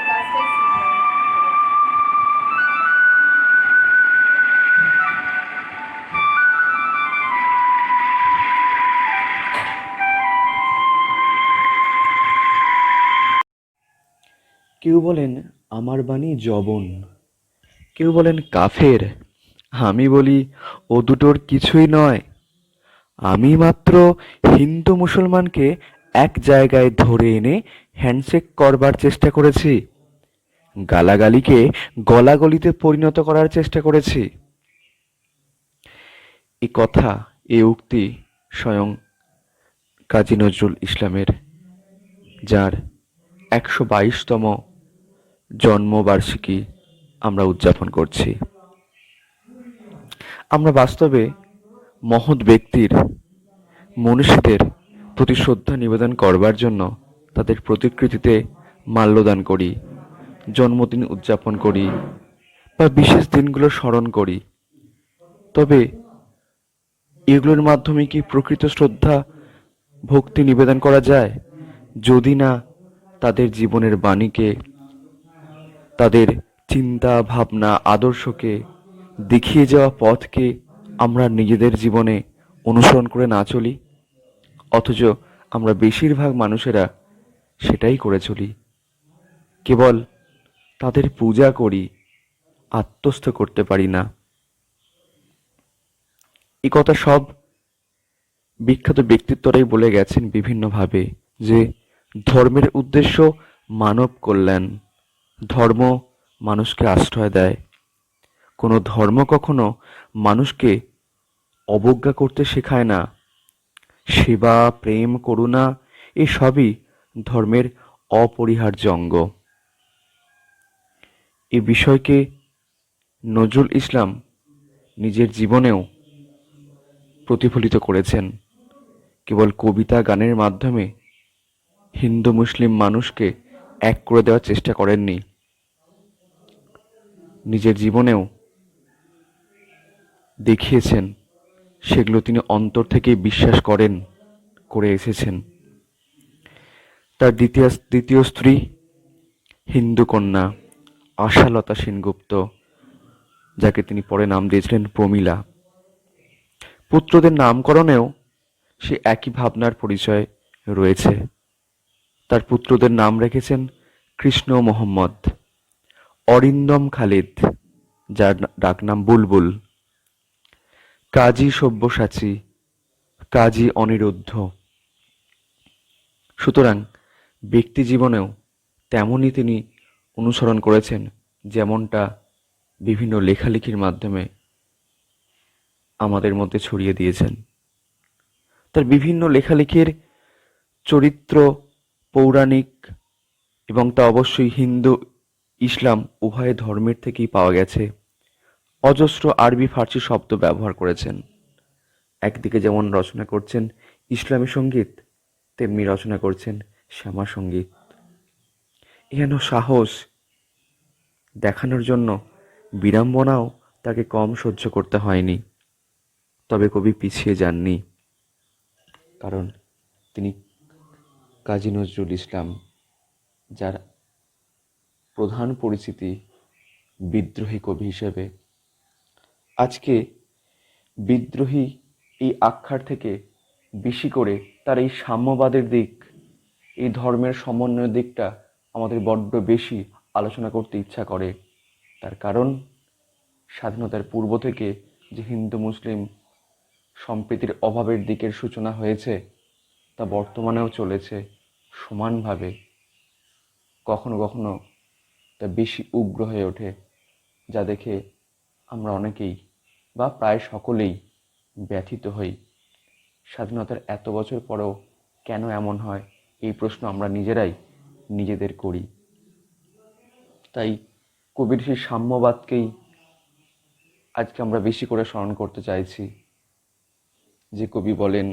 গাছটাই শুনলাম। কেউ বলেন আমার বাণী জবন, কেউ বলেন কাফের, আমি বলি ও দুটোর কিছুই নয়। আমি মাত্র হিন্দু মুসলমানকে এক জায়গায় ধরে এনে হ্যান্ডশেক করবার চেষ্টা করেছি, গালাগালিকে গলাগলিতে পরিণত করার চেষ্টা করেছি। এ কথা, এ উক্তি স্বয়ং কাজী নজরুল ইসলামের, যার ১২২তম জন্মবার্ষিকী আমরা উদযাপন করছি। আমরা বাস্তবে মহৎ ব্যক্তির, মনীষীদের প্রতি শ্রদ্ধা নিবেদন করবার জন্য তাদের প্রতিকৃতিতে মাল্যদান করি, জন্মদিন উদযাপন করি বা বিশেষ দিনগুলো স্মরণ করি। তবে এগুলোর মাধ্যমে কি প্রকৃত শ্রদ্ধা ভক্তি নিবেদন করা যায়, যদি না তাদের জীবনের বাণীকে, তাদের চিন্তা ভাবনা আদর্শকে, দেখিয়ে যাওয়া পথকে আমরা নিজেদের জীবনে অনুসরণ করে না চলি? অথচ আমরা বেশিরভাগ মানুষেরা সেটাই করে চলি, কেবল তাদের পূজা করি, আত্মস্থ করতে পারি না। এই কথা সব বিখ্যাত ব্যক্তিত্বরাই বলে গেছেন বিভিন্নভাবে, যে ধর্মের উদ্দেশ্য মানব কল্যাণ, ধর্ম মানুষকে আশ্রয় দেয়। কোনো ধর্ম কখনো মানুষকে অবজ্ঞা করতে শেখায় না। সেবা, প্রেম, করুণা এসবই ধর্মের অপরিহার্য অঙ্গ। এ বিষয়কে নজরুল ইসলাম নিজের জীবনেও প্রতিফলিত করেছেন। কেবল কবিতা গানের মাধ্যমে হিন্দু মুসলিম মানুষকে এক করে দেওয়ার চেষ্টা করেননি, নিজের জীবনেও দেখিয়েছেন সেগুলো তিনি অন্তর থেকে বিশ্বাস করে এসেছেন। তার দ্বিতীয় স্ত্রী হিন্দু কন্যা আশালতা সেনগুপ্ত, যাকে তিনি পরে নাম দিয়েছিলেন প্রমীলা। পুত্রদের নামকরণেও সে একই ভাবনার পরিচয় রয়েছে। তার পুত্রদের নাম রেখেছেন কৃষ্ণ মোহাম্মদ, অরিন্দম খালিদ, যার ডাকনাম বুলবুল, কাজী সব্যসাচী, কাজী অনিরুদ্ধ। সুতরাং ব্যক্তি জীবনেও তেমনই তিনি অনুসরণ করেছেন, যেমনটা বিভিন্ন লেখালেখির মাধ্যমে আমাদের মধ্যে ছড়িয়ে দিয়েছেন। তার বিভিন্ন লেখালেখির চরিত্র পৌরাণিক, এবং তা অবশ্যই হিন্দু ইসলাম উভয় ধর্মের থেকেই পাওয়া গেছে। অজস্র আরবি ফার্সি শব্দ ব্যবহার করেছেন। একদিকে যেমন রচনা করছেন ইসলামী সঙ্গীত, তেমনি রচনা করছেন শ্যামা সঙ্গীত। এহেন সাহস দেখানোর জন্য বিড়ম্বনাও তাকে কম সহ্য করতে হয়নি। তবে কবি পিছিয়ে যাননি, কারণ তিনি কাজী নজরুল ইসলাম, যার প্রধান পরিচিতি বিদ্রোহী কবি হিসেবে। আজকে বিদ্রোহী এই আখ্যার থেকে বেশি করে তার এই সাম্যবাদের দিক, এই ধর্মের সমন্বয়ের দিকটা আমাদের বড্ড বেশি আলোচনা করতে ইচ্ছা করে। তার কারণ স্বাধীনতার পূর্ব থেকে যে হিন্দু মুসলিম সম্প্রীতির অভাবের দিকের সূচনা হয়েছে, তা বর্তমানেও চলেছে সমানভাবে। কখনো কখনো তা বেশি উগ্র হয়ে ওঠে, যা দেখে আমরা অনেকেই বা প্রায় সকলেই ব্যথিত হই। স্বাধীনতার এত বছর পরেও কেন এমন হয়, এই প্রশ্ন আমরা নিজেরাই নিজেদের করি। তাই কবির সেই সাম্যবাদকেই আজকে আমরা বেশি করে স্মরণ করতে চাইছি। যে কবি বলেন,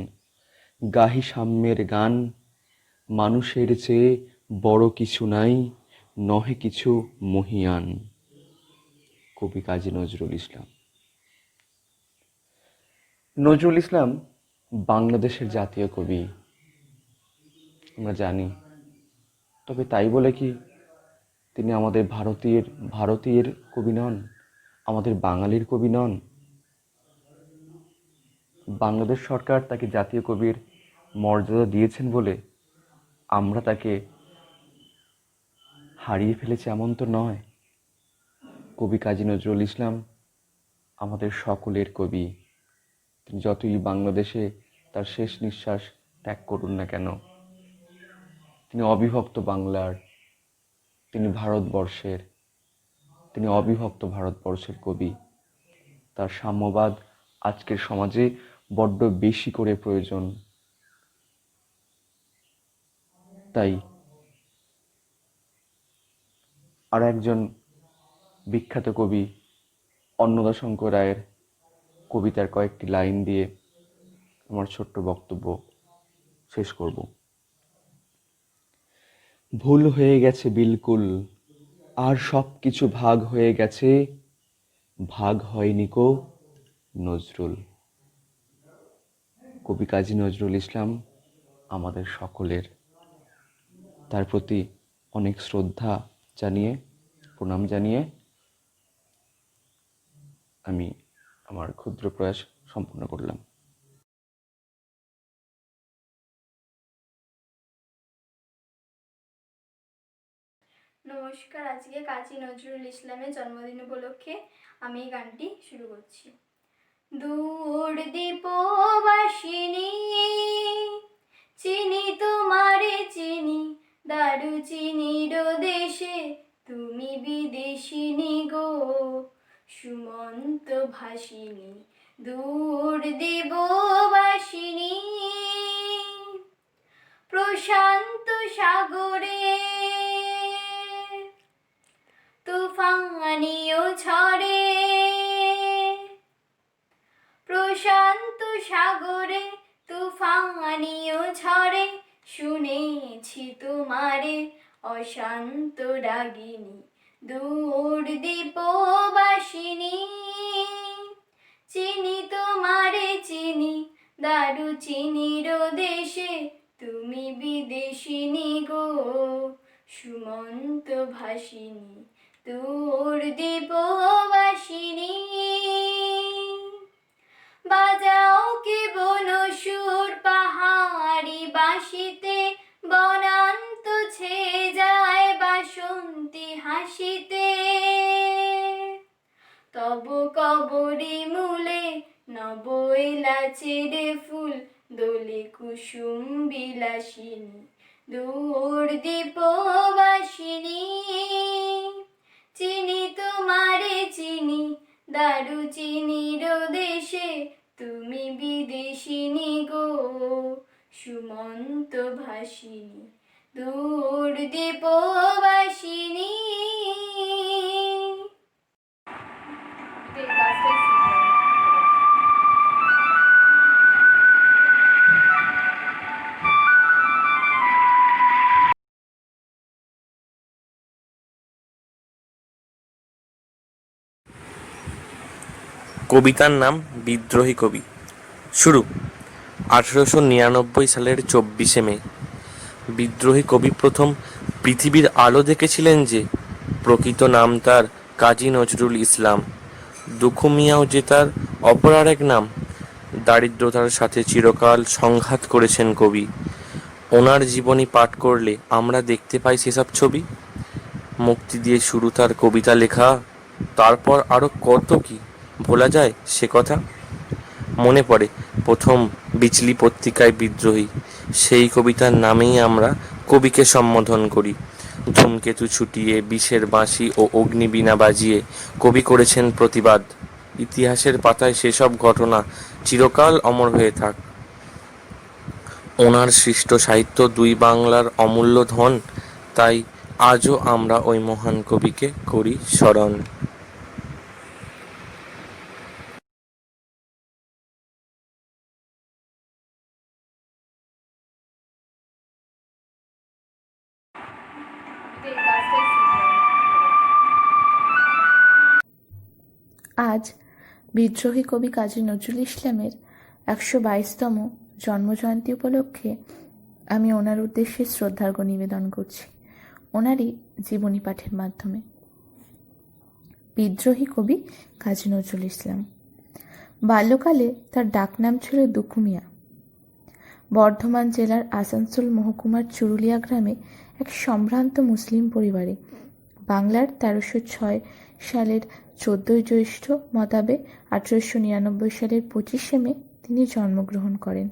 গাহি সাম্যের গান, মানুষের চেয়ে বড় কিছু নাই, নহে কিছু মহিয়ান। কবি কাজী নজরুল ইসলাম। নজরুল ইসলাম বাংলাদেশের জাতীয় কবি, আমরা জানি। তবে তাই বলে কি তিনি আমাদের ভারতীয়ের কবি নন, আমাদের বাঙালির কবি নন? বাংলাদেশ সরকার তাকে জাতীয় কবির মর্যাদা দিয়েছেন বলে আমরা তাকে হারিয়ে ফেলেছি এমন তো নয়। কবি কাজী নজরুল ইসলাম আমাদের সকলের কবি। তিনি যতই বাংলাদেশে তার শেষ নিঃশ্বাস ত্যাগ করুন না কেন, তিনি অবিভক্ত বাংলার, তিনি অবিভক্ত ভারতবর্ষের কবি। তার সাম্যবাদ আজকের সমাজে বড্ড বেশি করে প্রয়োজন। তাই আর একজন বিখ্যাত কবি অন্নদাশঙ্কর রায়ের কবিতার কয়েকটি লাইন দিয়ে আমার ছোট্ট বক্তব্য শেষ করব। ভুল হয়ে গেছে বিলকুল, আর সব কিছু ভাগ হয়ে গেছে, ভাগ হয়নি কো নজরুল। কবি কাজী নজরুল ইসলাম আমাদের সকলের। তার প্রতি অনেক শ্রদ্ধা জানিয়ে, প্রণাম জানিয়ে আমি আমার ক্ষুদ্র প্রয়াস সম্পূর্ণ করলাম। নমস্কার, আজকে কাজী নজরুল ইসলামের জন্মদিন উপলক্ষে আমি এই গানটি শুরু করছি। দূর দীপবাসিনী, চিনি তোমারে চিনি, দারু চিনির দেশে তুমি বিদেশিনী গো, সুমন্ত ভাসিনী। দূর দীপবাসিনী, প্রশান্ত সাগরে তুফানিও ঝড়ে, প্রশান্ত সাগরে তুফানিও ঝড়ে, শুনেছি তোমারে অশান্ত রাগিনী। দূর দীপবাসিনী, চিনি তোমারে চিনি, দারু চিনির দেশে তুমি বিদেশিনী গো, সুমন্ত ভাসিনী। দূর দীপবাসিনী, বাজাও কে বনসুর পাহাড়ি বাঁশিতে, বনান্ত ছেয়ে যায় বাসন্তী হাসিতে। তব কবরী মূলে নব এলাচের ফুল, দোলে কুসুম বিলাসিনী। দূর দীপবাসিনী, চিনি তোমারে চিনি, দারু চিনির দেশে তুমি বিদেশিনী গো, সুমন্ত ভাসিনী। দূর দীপবাসিনী। কবিতার নাম বিদ্রোহী কবি। শুরু 1899 সালের 24শে মে। বিদ্রোহী কবি প্রথম পৃথিবীর আলো দেখেছিলেন যে, প্রকৃত নাম তার কাজী নজরুল ইসলাম। দুঃখু মিয়াও যে তার অপর আর এক নাম। দারিদ্রতার সাথে চিরকাল সংঘাত করেছেন কবি। ওনার জীবনী পাঠ করলে আমরা দেখতে পাই সেসব ছবি। মুক্তি দিয়ে শুরু তার কবিতা লেখা, তারপর আরও কত কি ভোলা যায় সে কথা। মনে পড়ে প্রথম বিচলি পত্রিকায় বিদ্রোহী, সেই কবিতার নামেই আমরা কবিকে সম্বোধন করি। ধূমকেতু ছুটিয়ে, বিষের বাঁশি ও অগ্নিবীণা বাজিয়ে কবি করেছেন প্রতিবাদ। ইতিহাসের পাতায় সেসব ঘটনা চিরকাল অমর হয়ে থাক। ওনার সৃষ্ট সাহিত্য দুই বাংলার অমূল্য ধন, তাই আজও আমরা ওই মহান কবিকে করি স্মরণ। আজ বিদ্রোহী কবি কাজী নজরুল ইসলামের 122তম জন্মজয়ন্তী উপলক্ষে আমি ওনার উদ্দেশ্যে শ্রদ্ধার্ঘ নিবেদন করছি ওনারই জীবনী পাঠের মাধ্যমে। বিদ্রোহী কবি কাজী নজরুল ইসলাম। বাল্যকালে তার ডাকনাম ছিল দুখু মিয়া। বর্ধমান জেলার আসানসোল মহকুমার চুরুলিয়া গ্রামে এক সম্ভ্রান্ত মুসলিম পরিবারে বাংলার 1306 সালের 14 জ্যৈষ্ঠ মতাবে 1899 সালের 25শে মে তিনি জন্মগ্রহণ করেন।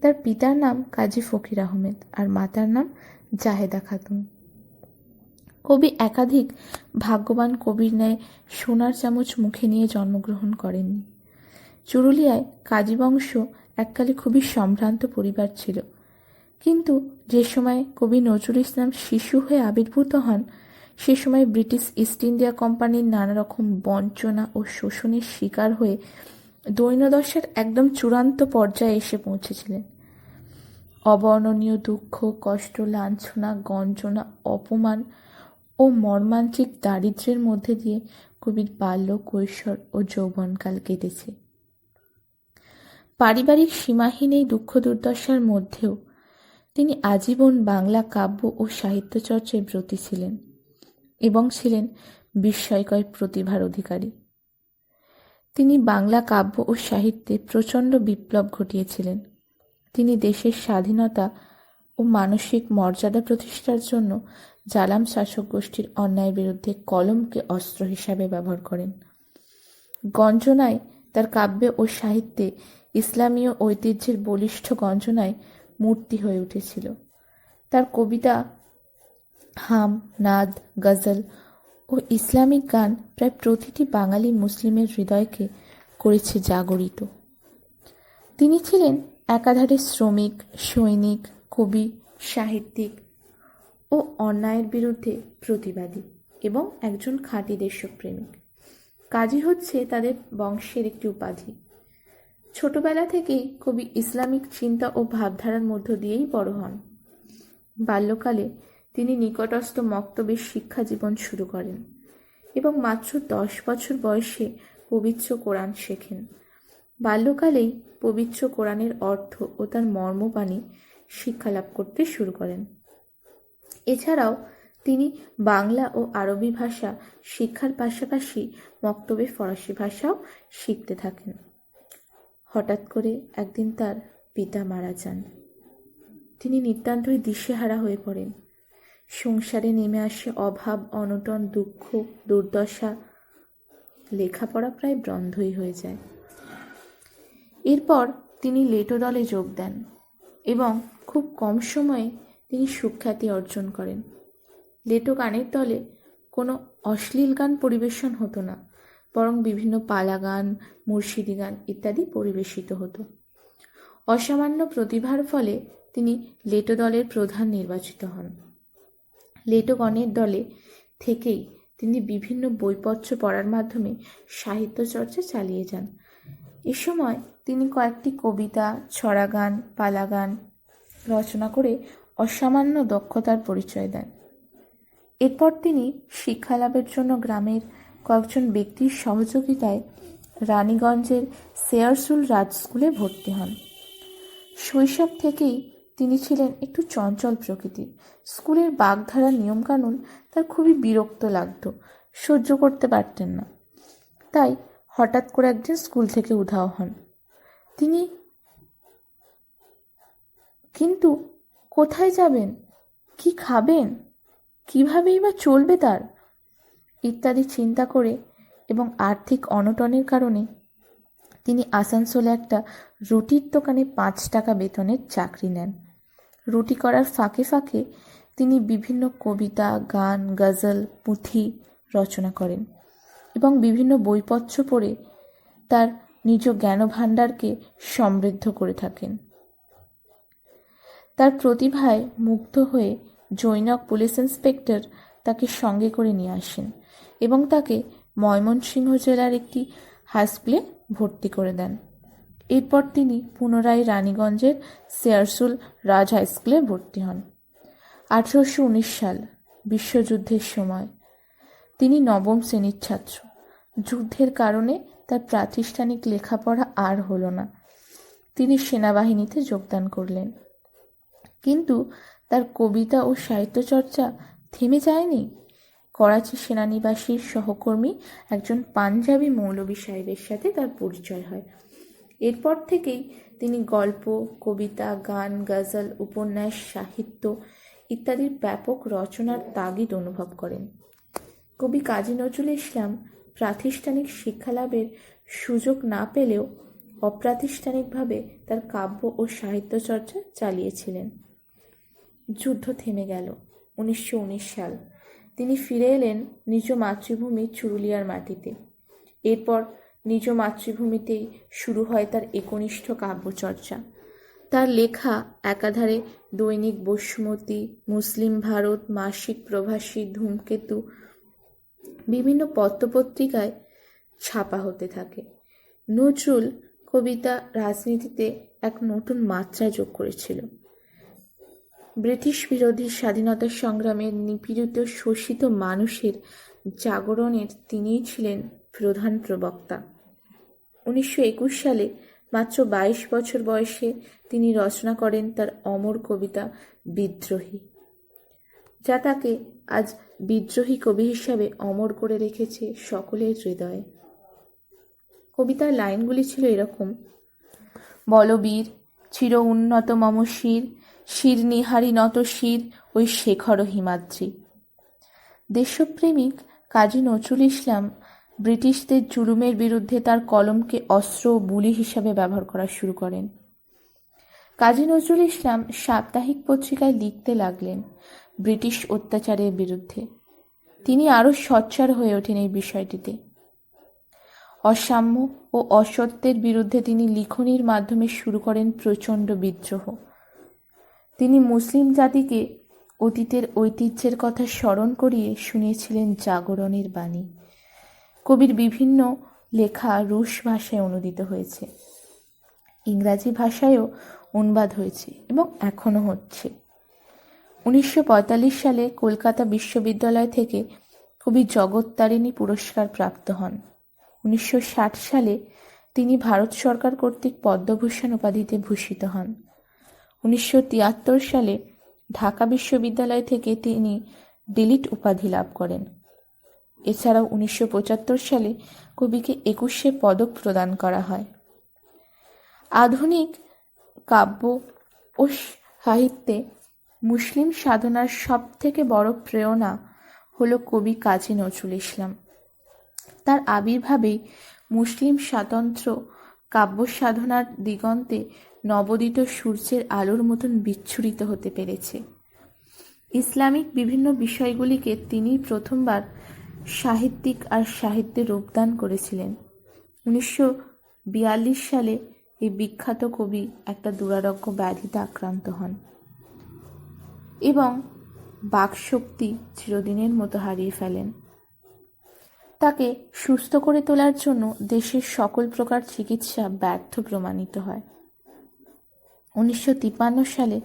তার পিতার নাম কাজী ফকির আহমেদ আর মাতার নাম জাহেদা খাতুন। কবি একাধিক ভাগ্যবান কবির ন্যায় সোনার চামচ মুখে নিয়ে জন্মগ্রহণ করেননি। চুরুলিয়ায় কাজী বংশ এককালে খুবই সম্ভ্রান্ত পরিবার ছিল, কিন্তু যে সময় কবি নজরুল ইসলাম শিশু হয়ে আবির্ভূত হন সে সময় ব্রিটিশ ইস্ট ইন্ডিয়া কোম্পানির নানা রকম বঞ্চনা ও শোষণের শিকার হয়ে দৈন্যদশার একদম চূড়ান্ত পর্যায়ে এসে পৌঁছেছিলেন। অবর্ণনীয় দুঃখ, কষ্ট, লাঞ্ছনা, গঞ্জনা, অপমান ও মর্মান্তিক দারিদ্র্যের মধ্যে দিয়ে কবির বাল্য, কৈশোর ও যৌবনকাল কেটেছে। পারিবারিক সীমাহীন এই দুঃখ দুর্দশার মধ্যেও তিনি আজীবন বাংলা কাব্য ও সাহিত্য চর্চায় ব্রতী ছিলেন এবং ছিলেন বিস্ময়কর প্রতিভার অধিকারী। তিনি বাংলা কাব্য ও সাহিত্যে প্রচণ্ড বিপ্লব ঘটিয়েছিলেন। তিনি দেশের স্বাধীনতা ও মানসিক মর্যাদা প্রতিষ্ঠার জন্য জালাম শাসক গোষ্ঠীর অন্যায়ের বিরুদ্ধে কলমকে অস্ত্র হিসাবে ব্যবহার করেন। গঞ্জনায় তার কাব্যে ও সাহিত্যে ইসলামীয় ঐতিহ্যের বলিষ্ঠ গঞ্জনায় মূর্তি হয়ে উঠেছিল। তার কবিতা, হাম, নাদ, গজল ও ইসলামিক গান প্রায় প্রতিটি বাঙালি মুসলিমের হৃদয়কে করেছে জাগরিত। তিনি ছিলেন একাধারে শ্রমিক, সৈনিক, কবি, সাহিত্যিক ও অন্যায়ের বিরুদ্ধে প্রতিবাদী এবং একজন খাঁটি দেশপ্রেমিক। কাজী হচ্ছে তাদের বংশের একটি উপাধি। ছোটবেলা থেকেই কবি ইসলামিক চিন্তা ও ভাবধারার মধ্য দিয়েই বড় হন। বাল্যকালে তিনি নিকটস্থ মক্তবের শিক্ষা জীবন শুরু করেন এবং মাত্র 10 বছর বয়সে পবিত্র কোরআন শেখেন। বাল্যকালেই পবিত্র কোরআনের অর্থ ও তার মর্মবাণী শিক্ষালাভ করতে শুরু করেন। এছাড়াও তিনি বাংলা ও আরবি ভাষা শিক্ষার পাশাপাশি মক্তবে ফরাসি ভাষাও শিখতে থাকেন। হঠাৎ করে একদিন তার পিতা মারা যান। তিনি নিতান্তই দিশেহারা হয়ে পড়েন। সংসারে নেমে আসে অভাব, অনটন, দুঃখ, দুর্দশা। লেখাপড়া প্রায় বন্ধই হয়ে যায়। এরপর তিনি লেটো দলে যোগ দেন এবং খুব কম সময়ে তিনি সুখ্যাতি অর্জন করেন। লেটো গানের দলে কোনো অশ্লীল গান পরিবেশন হতো না, বরং বিভিন্ন পালা গান, মুর্শিদি গান ইত্যাদি পরিবেশিত হতো। অসামান্য প্রতিভার ফলে তিনি লেটো দলের প্রধান নির্বাচিত হন। লেটো গানের দলে থেকেই তিনি বিভিন্ন বইপত্র পড়ার মাধ্যমে সাহিত্য চর্চা চালিয়ে যান। এ সময় তিনি কয়েকটি কবিতা, ছড়া গান, পালা গান রচনা করে অসামান্য দক্ষতার পরিচয় দেন। এরপর তিনি শিক্ষালাভের জন্য গ্রামের কয়েকজন ব্যক্তির সহযোগিতায় রানীগঞ্জের শেয়ারসুল রাজ স্কুলে ভর্তি হন। শৈশব থেকেই তিনি ছিলেন একটু চঞ্চল প্রকৃতির। স্কুলের বাগধারা নিয়মকানুন তার খুবই বিরক্ত লাগত, সহ্য করতে পারতেন না। তাই হঠাৎ করে একদিন স্কুল থেকে উধাও হন। তিনি কিন্তু কোথায় যাবেন, কি খাবেন, কিভাবেই বা চলবে তার ইত্যাদি চিন্তা করে এবং আর্থিক অনটনের কারণে তিনি আসানসোলে একটা রুটির দোকানে 5 টাকা বেতনের চাকরি নেন। রুটি করার ফাঁকে ফাঁকে তিনি বিভিন্ন কবিতা, গান, গজল, পুঁথি রচনা করেন এবং বিভিন্ন বইপত্র পড়ে তার নিজ জ্ঞানভাণ্ডারকে সমৃদ্ধ করে থাকেন। তার প্রতিভায় মুগ্ধ হয়ে জৈনক পুলিশ ইন্সপেক্টর তাকে সঙ্গে করে নিয়ে আসেন এবং তাকে ময়মনসিংহ জেলার একটি হাই স্কুলে ভর্তি করে দেন। এরপর তিনি পুনরায় রানীগঞ্জের শেয়ারসুল রাজ হাই স্কুলে ভর্তি হন। 1819 সাল, বিশ্বযুদ্ধের সময়। তিনি 9ম শ্রেণীর ছাত্র। যুদ্ধের কারণে তার প্রাতিষ্ঠানিক লেখাপড়া আর হলো না। তিনি সেনাবাহিনীতে যোগদান করলেন, কিন্তু তার কবিতা ও সাহিত্য চর্চা থেমে যায়নি। করাচি সেনানিবাসীর সহকর্মী একজন পাঞ্জাবি মৌলভী সাহেবের সাথে তার পরিচয় হয়। এরপর থেকেই তিনি গল্প, কবিতা, গান, গজল, উপন্যাস, সাহিত্য ইত্যাদির ব্যাপক রচনার তাগিদ অনুভব করেন। কবি কাজী নজরুল ইসলাম প্রাতিষ্ঠানিক শিক্ষালাভের সুযোগ না পেলেও অপ্রাতিষ্ঠানিকভাবে তার কাব্য ও সাহিত্য চর্চা চালিয়েছিলেন। যুদ্ধ থেমে গেল। 1919 সাল তিনি ফিরে এলেন নিজ মাতৃভূমি চুরুলিয়ার মাটিতে। এরপর নিজ মাতৃভূমিতেই শুরু হয় তার একনিষ্ঠ কাব্যচর্চা। তার লেখা একাধারে দৈনিক বসুমতী, মুসলিম ভারত, মাসিক প্রভাসী, ধূমকেতু বিভিন্ন পত্রপত্রিকায় ছাপা হতে থাকে। নজরুল কবিতা রাজনীতিতে এক নতুন মাত্রা যোগ করেছিল। ব্রিটিশ বিরোধী স্বাধীনতা সংগ্রামে নিপীড়িত শোষিত মানুষের জাগরণের তিনিই ছিলেন প্রধান প্রবক্তা। 1921 সালে মাত্র 22 বছর বয়সে তিনি রচনা করেন তার অমর কবিতা বিদ্রোহী, যা তাকে আজ বিদ্রোহী কবি হিসাবে অমর করে রেখেছে সকলের হৃদয়ে। কবিতার লাইনগুলি ছিল এরকম: বলবীর চির উন্নত মম শির, শির নিহারি নত শির ওই শেখর হিমাদ্রি। দেশপ্রেমিক কাজী নজরুল ইসলাম ব্রিটিশদের জুলুমের বিরুদ্ধে তার কলমকে অস্ত্র ও বুলি হিসাবে ব্যবহার করা শুরু করেন। কাজী নজরুল ইসলাম সাপ্তাহিক পত্রিকায় লিখতে লাগলেন ব্রিটিশ অত্যাচারের বিরুদ্ধে। তিনি আরও সোচ্চার হয়ে ওঠেন এই বিষয়টিতে। অসাম্য ও অসত্যের বিরুদ্ধে তিনি লিখনির মাধ্যমে শুরু করেন প্রচণ্ড বিদ্রোহ। তিনি মুসলিম জাতিকে অতীতের ঐতিহ্যের কথা স্মরণ করিয়ে শুনিয়েছিলেন জাগরণের বাণী। কবির বিভিন্ন লেখা রুশ ভাষায় অনুদিত হয়েছে, ইংরাজি ভাষায়ও অনুবাদ হয়েছে এবং এখনও হচ্ছে। 1945 সালে কলকাতা বিশ্ববিদ্যালয় থেকে কবি জগত্তারিণী পুরস্কার প্রাপ্ত হন। 1960 সালে তিনি ভারত সরকার কর্তৃক পদ্মভূষণ উপাধিতে ভূষিত হন। 1973 সালে ঢাকা বিশ্ববিদ্যালয় থেকে তিনি ডিলিট উপাধি লাভ করেন। এছাড়াও 1975 সালে কবিকে 21শে পদক প্রদান করা হয়। আধুনিক কাব্য ও সাহিত্যে মুসলিম সাধনার সবথেকে বড় প্রেরণা হলো কবি কাজী নজরুল ইসলাম। তার আবির্ভাবেই মুসলিম স্বাতন্ত্র্য কাব্য সাধনার দিগন্তে নবোদিত সূর্যের আলোর মতন বিচ্ছুরিত হতে পেরেছে। ইসলামিক বিভিন্ন বিষয়গুলিকে তিনি প্রথমবার সাহিত্যিক আর সাহিত্যে রূপদান করেছিলেন। 1942 সালে এই বিখ্যাত কবি একটা দুরারোগ্য ব্যাধিতে আক্রান্ত হন এবং বাকশক্তি চিরদিনের মতো হারিয়ে ফেলেন। তাকে সুস্থ করে তোলার জন্য দেশের সকল প্রকার চিকিৎসা ব্যর্থ প্রমাণিত হয়। 1953 সালে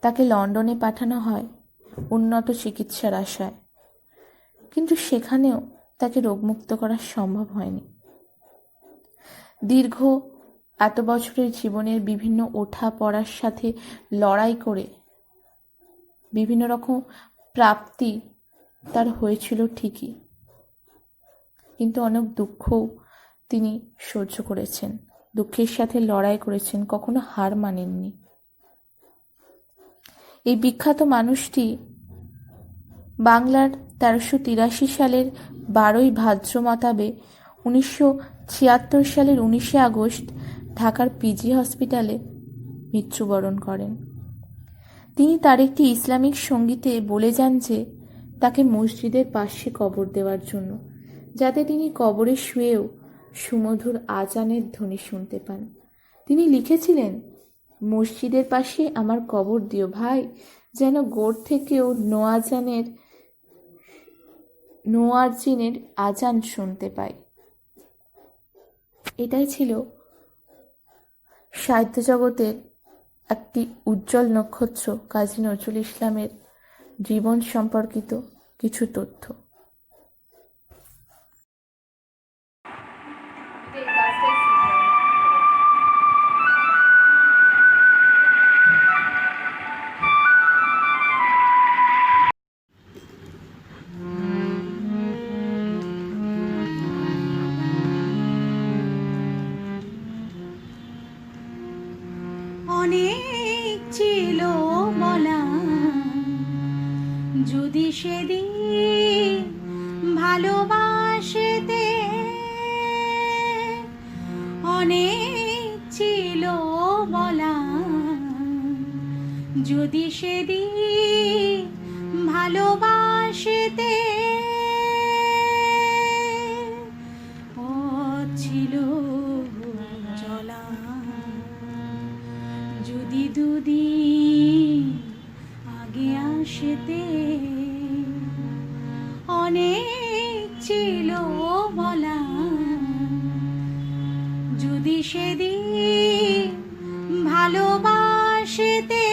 তাকে লন্ডনে পাঠানো হয় উন্নত চিকিৎসার আশায়, কিন্তু সেখানেও তাকে রোগমুক্ত করা সম্ভব হয়নি। দীর্ঘ এত বছরের জীবনের বিভিন্ন ওঠা পড়ার সাথে লড়াই করে বিভিন্ন রকম প্রাপ্তি তার হয়েছিল ঠিকই, কিন্তু অনেক দুঃখও তিনি সহ্য করেছেন, দুঃখের সাথে লড়াই করেছেন, কখনো হার মানেননি। এই বিখ্যাত মানুষটি বাংলার 1383 সালের 12ই ভাদ্র মতাবে 1976 সালের 19শে আগস্ট ঢাকার পিজি হসপিটালে মৃত্যুবরণ করেন। তিনি তার একটি ইসলামিক সঙ্গীতে বলে যান যে তাকে মসজিদের পাশে কবর দেওয়ার জন্য, যাতে তিনি কবরে শুয়েও সুমধুর আজানের ধ্বনি শুনতে পান। তিনি লিখেছিলেন, মসজিদের পাশে আমার কবর দিও ভাই, যেন গোর থেকেও নোয়াজিনের আজান শুনতে পাই। এটাই ছিল সাহিত্য জগতের একটি উজ্জ্বল নক্ষত্র কাজী নজরুল ইসলামের জীবন সম্পর্কিত কিছু তথ্য। অনেক ছিল বলা, যদি সেদিন ভালোবাসতে অনেক ছিল বলা, যদি সেদিন ভালোবাসতে পথ ছিল চলা, যদি দুদিন আগে আসতে অনেক ছিল বলা, যদি সেদিন ভালোবাসতে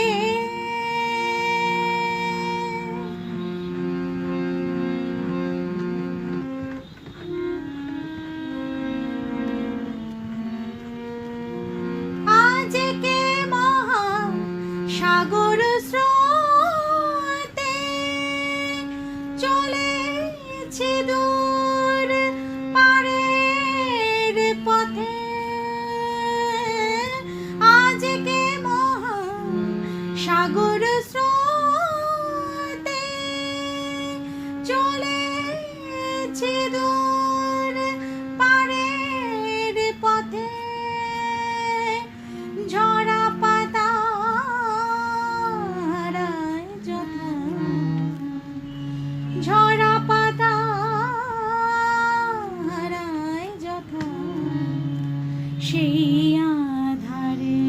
আজকে মহা সাগর স্রোতে চলেছে দূর পারের পথে, আজকে মহা সাগর স্রোতে চলেছে দূর পারের পথে, ঝরা পাতা হারায় যথা, ঝরা পাতা হারায় যথা, সেই আধারে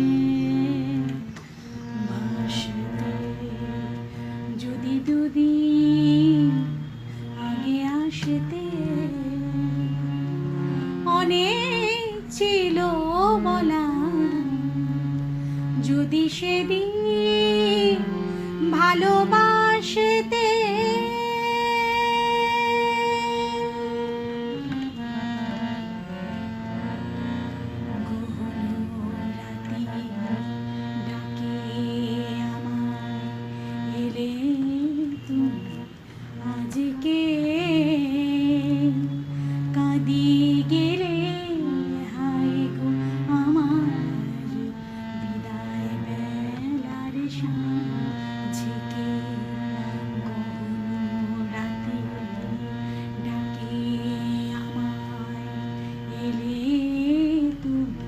ভাসতে যদি দুদিন আগে আসতে অনেক ছিল বলা, যদি সেদিন ভালোবাসতে ডাকে আমায় এলে তুমি আজকে, কাঁদি গেলে হায় গো আমার বিদায় বেলার সাঁঝকে, গহন রাতে ডাকে আমায় এলে তুমি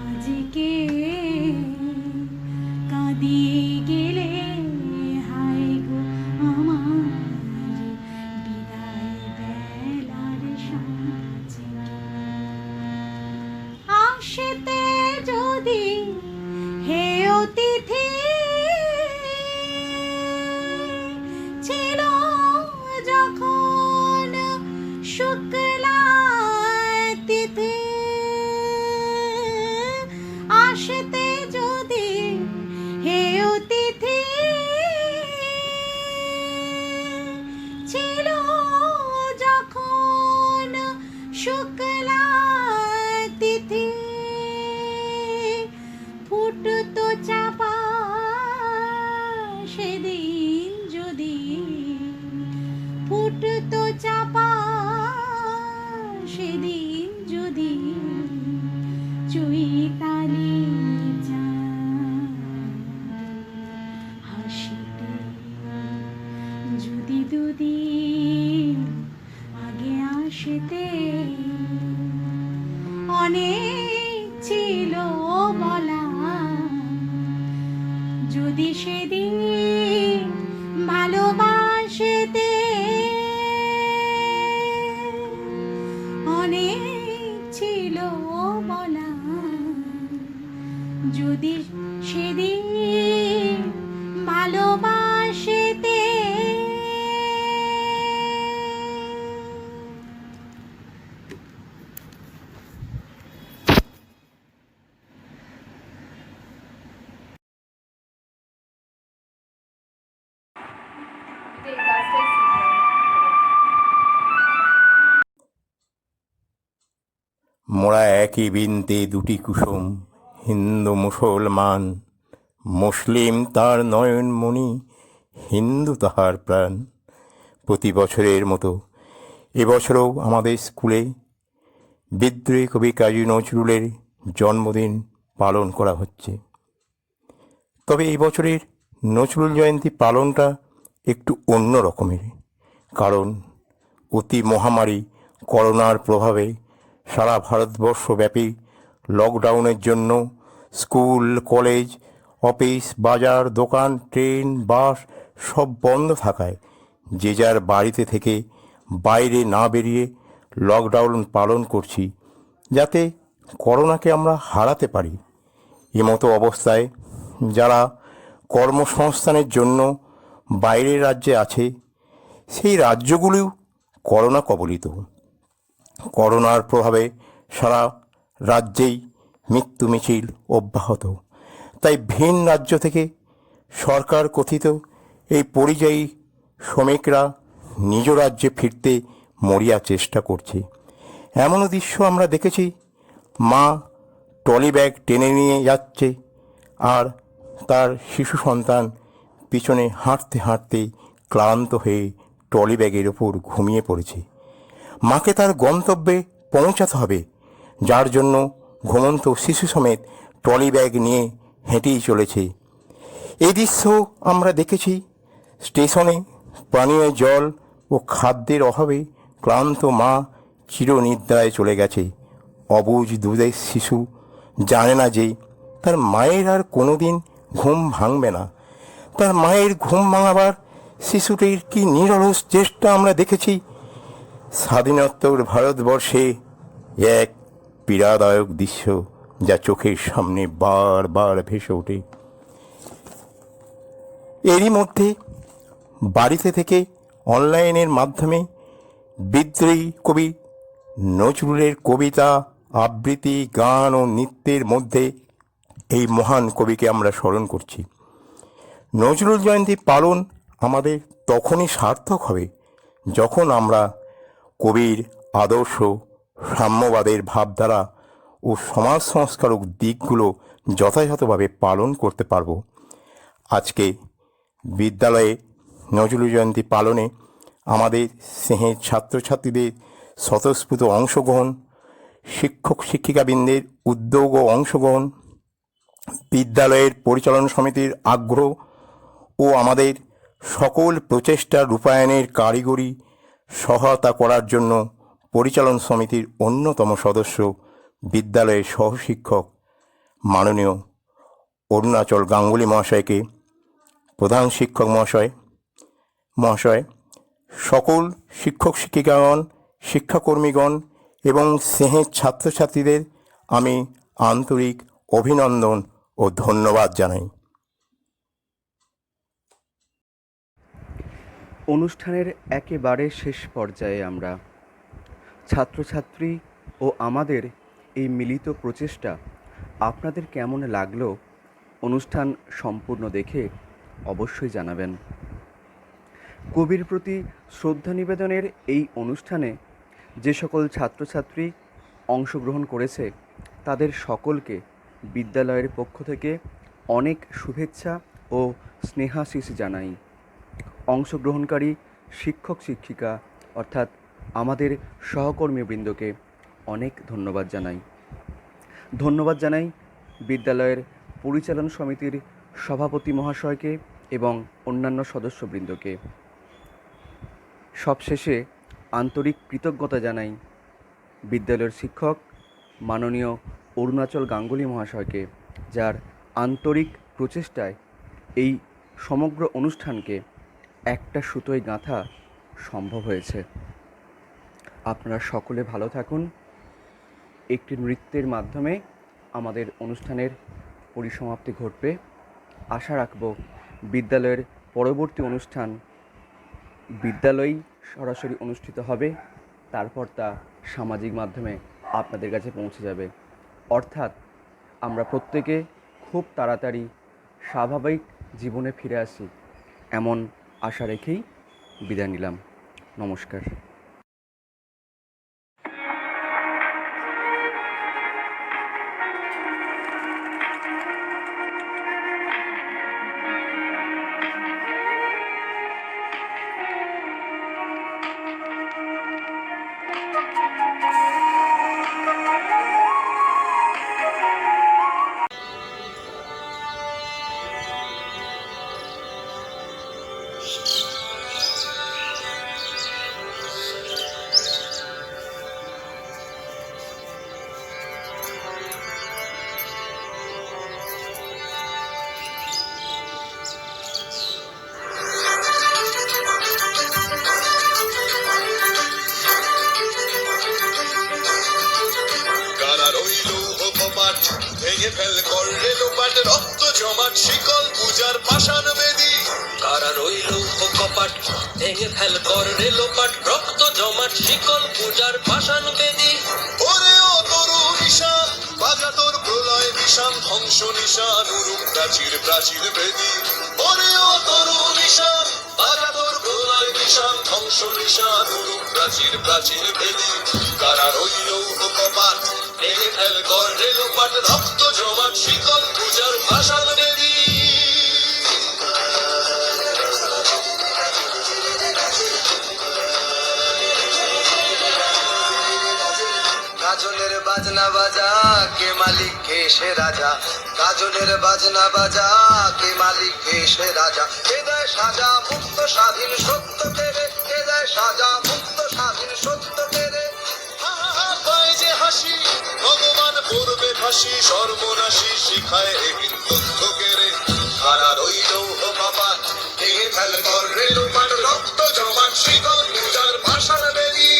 আজকে, কাঁদি গেলে হায় গো আমার বিদায় বেলার সাঁঝকে, আসতে যদি হে অতিথি ছিল যখন শুক্লা তিথি, আসতে যদি হে অতিথি ছিল যখন শুক্লা তিথি, ফুটতো চাপা সেদিন যদি, ফুটতো চাপা সেদিন যদি, চৈতালি চাঁদ হাসিতে যদি দুদিন আগে আসতে অনেক ছিল বলা, যদি সেদিন ভালোবাসতে অনেক ছিল বলা, যদি সেদিন ভালোবাসতে মোরা একই বৃন্তে দুটি কুসুম, হিন্দু মুসলমান, মুসলিম তার নয়নমণি, হিন্দু তাহার প্রাণ। প্রতি বছরের মতো এবছরও আমাদের স্কুলে বিদ্রোহী কবি কাজী নজরুলের জন্মদিন পালন করা হচ্ছে। তবে এই বছরের নজরুল জয়ন্তী পালনটা একটু অন্য রকমের, কারণ অতি মহামারী করোনার প্রভাবে সারা ভারতবর্ষব্যাপী লকডাউনের জন্য স্কুল, কলেজ, অফিস, বাজার, দোকান, ট্রেন, বাস সব বন্ধ থাকায় যে যার বাড়িতে থেকে বাইরে না বেরিয়ে লকডাউন পালন করছি, যাতে করোনাকে আমরা হারাতে পারি। এমতো অবস্থায় যারা কর্মসংস্থানের জন্য বাইরের রাজ্যে আছে, সেই রাজ্যগুলিও করোনা কবলিত। করোনার প্রভাবে সারা রাজ্যেই মৃত্যু মিছিল অব্যাহত। তাই ভিন রাজ্য থেকে সরকার কথিত এই পরিযায়ী শ্রমিকরা নিজ রাজ্যে ফিরতে মরিয়া চেষ্টা করছে। এমনও দৃশ্য আমরা দেখেছি, মা ট্রলি ব্যাগ টেনে নিয়ে যাচ্ছে আর তার শিশু সন্তান পিছনে হাঁটতে হাঁটতে ক্লান্ত হয়ে ট্রলি ব্যাগের ওপর ঘুমিয়ে পড়েছে। মাকে তার গন্তব্যে পৌঁছাতে হবে, যার জন্য ঘুমন্ত শিশু সমেত ট্রলি ব্যাগ নিয়ে হেঁটেই চলেছে। এই দৃশ্য আমরা দেখেছি স্টেশনে পানীয় জল ও খাদ্যের অভাবে ক্লান্ত মা চিরনিদ্রায় চলে গেছে। অবুঝ দুধের শিশু জানে না যে তার মায়ের আর কোনোদিন ঘুম ভাঙবে না। তার মায়ের ঘুম ভাঙাবার শিশুটির কি নিরলস চেষ্টা আমরা দেখেছি। স্বাধীনোত্তর ভারতবর্ষে এক পীড়াদায়ক দৃশ্য যা চোখের সামনে বারবার ভেসে ওঠে। এরই মধ্যে বাড়িতে থেকে অনলাইনের মাধ্যমে বিদ্রোহী কবি নজরুলের কবিতা, আবৃত্তি, গান ও নৃত্যের মধ্যে এই মহান কবিকে আমরা স্মরণ করছি। নজরুল জয়ন্তী পালন আমাদের তখনই সার্থক হবে যখন আমরা কবির আদর্শ, সাম্যবাদের ভাবধারা ও সমাজ সংস্কারক দিকগুলো যথাযথভাবে পালন করতে পারব। আজকে বিদ্যালয়ে নজরুল জয়ন্তী পালনে আমাদের স্নেহের ছাত্রছাত্রীদের স্বতঃস্ফূর্ত অংশগ্রহণ, শিক্ষক শিক্ষিকাবৃন্দের উদ্যোগ ও অংশগ্রহণ, বিদ্যালয়ের পরিচালনা সমিতির আগ্রহ ও আমাদের সকল প্রচেষ্টা রূপায়ণের কারিগরি সহায়তা করার জন্য পরিচালন সমিতির অন্যতম সদস্য বিদ্যালয়ের সহশিক্ষক মাননীয় অরুণাচল গাঙ্গুলি মহাশয়কে, প্রধান শিক্ষক মহাশয়, সকল শিক্ষক শিক্ষিকাগণ, শিক্ষাকর্মীগণ এবং স্নেহের ছাত্রছাত্রীদের আমি আন্তরিক অভিনন্দন ও ধন্যবাদ জানাই। অনুষ্ঠানের একেবারে শেষ পর্যায়ে আমরা ছাত্রছাত্রী ও আমাদের এই মিলিত প্রচেষ্টা আপনাদের কেমন লাগলো অনুষ্ঠান সম্পূর্ণ দেখে অবশ্যই জানাবেন। কবির প্রতি শ্রদ্ধা নিবেদনের এই অনুষ্ঠানে যে সকল ছাত্রছাত্রী অংশগ্রহণ করেছে তাদের সকলকে বিদ্যালয়ের পক্ষ থেকে অনেক শুভেচ্ছা ও স্নেহাশিস জানাই। অংশগ্রহণকারী শিক্ষক শিক্ষিকা অর্থাৎ আমাদের সহকর্মীবৃন্দকে অনেক ধন্যবাদ জানাই বিদ্যালয়ের পরিচালন সমিতির সভাপতি মহাশয়কে এবং অন্যান্য সদস্যবৃন্দকে। সবশেষে আন্তরিক কৃতজ্ঞতা জানাই বিদ্যালয়ের শিক্ষক মাননীয় অরুণাচল গাঙ্গুলি মহাশয়কে, যার আন্তরিক প্রচেষ্টায় এই সমগ্র অনুষ্ঠানকে একটা সুতোয় গাঁথা সম্ভব হয়েছে। আপনারা সকলে ভালো থাকুন। একটি নৃত্যের মাধ্যমে আমাদের অনুষ্ঠানের পরিসমাপ্তি ঘটবে। আশা রাখব বিদ্যালয়ের পরবর্তী অনুষ্ঠান বিদ্যালয়েই সরাসরি অনুষ্ঠিত হবে, তারপর তা সামাজিক মাধ্যমে আপনাদের কাছে পৌঁছে যাবে। অর্থাৎ আমরা প্রত্যেকে খুব তাড়াতাড়ি স্বাভাবিক জীবনে ফিরে আসি, এমন আশা রেখেই বিদায় নিলাম। নমস্কার। রইল কপাট ভেঙে ফেল কর রেলোপাট রক্ত জমাট শিকল পূজার পাষাণ বেদী কারা রইল কপাট ভেঙে ফেল কর রেলোপাট রক্ত জমাট শিকল পূজার পাষাণ বেদী ওরে ও তরু নিশান বাজা তোর প্রলয় নিশান ধ্বংস নিশান উরুম প্রাচীর প্রাচীর বেদী ওরে ও তরু নিশান বাজা তোর প্রলয় নিশান ধ্বংস নিশান উরুম প্রাচীর প্রাচীর বেদী কারা রইল কপাট ভেঙে ফেল কর রেলোপাট রক্ত জমাট শিকল পূজার পাষাণ বেদী কাজলের বাজনা বাজা কে মালিক কে সে রাজা কাজলের বাজনা বাজা কে মালিক কে সে রাজা কে দেয় সাজা মুক্ত স্বাধীন সত্য পেরে কে দেয় সাজা মুক্ত স্বাধীন সত্য পেরে পায় যে হাসি ভগবান পড়বে ফাঁসি সর্বনাশী শিখায় এবিন তথ্য কেড়ে কারা রইল কপাট ভেঙে ফেল কর রেলোপাট রক্ত জমাট শিকল পূজার পাষাণ বেদী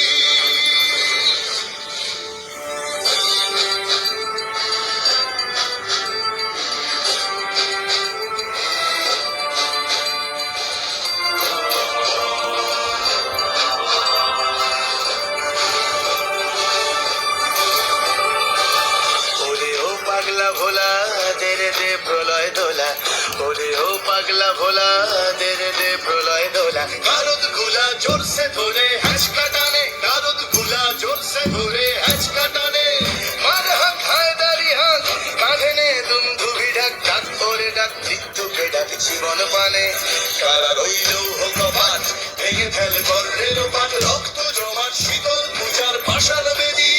পাগলা ভোলা দেরে দে প্রলয় দোলা ওরে ও পাগলা ভোলা দেরে দে প্রলয় দোলা কারদ গুলা জোরসে ধরে হ্যাঁচকা টানে কারদ গুলা জোরসে ধরে হ্যাঁচকা টানে মার হাত হায়দারি হাত কাঁধে নে দুন্ধুবি ডাক ডাক করে ডাক মৃত্যুকে ডাক জীবন পানে কারা রইল কপাট ভেঙে ফেল কর রেলোপাট রক্ত জমাট শীতল পূজার পাষাণ বেদী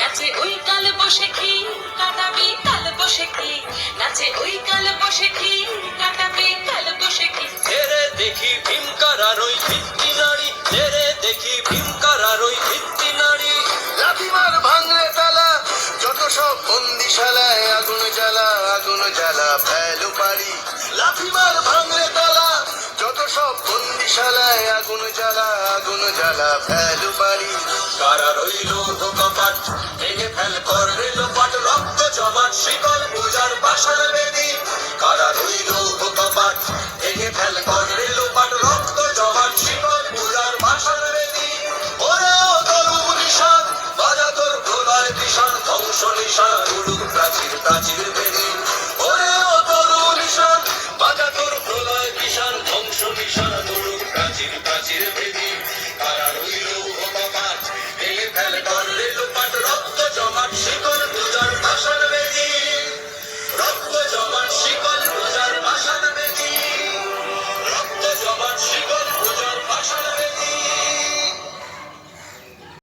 নাচে ওই কাল বসে কি কাটাবি কাল বসে কি নাচে ওই কাল বসে কি কাটাবি কাল বসে কি তেরে দেখি ভীমকারার ওই ভিত্তি নারী তেরে দেখি ভীমকারার ওই ভিত্তি নারী লাথিমার ভাঙলে তালা যত সব বন্দিশালায় আগুন জ্বালা ফেলো পারি লাথিমার ভাঙলে তালা যত সব বন্দিশালায় আগুন জ্বালা ফেলো পারি কারা রইল কপাট ভেঙে ফেল কর রেলোপাট রক্ত জমাট শিকল পূজার পাষাণ বেদী কারা রইল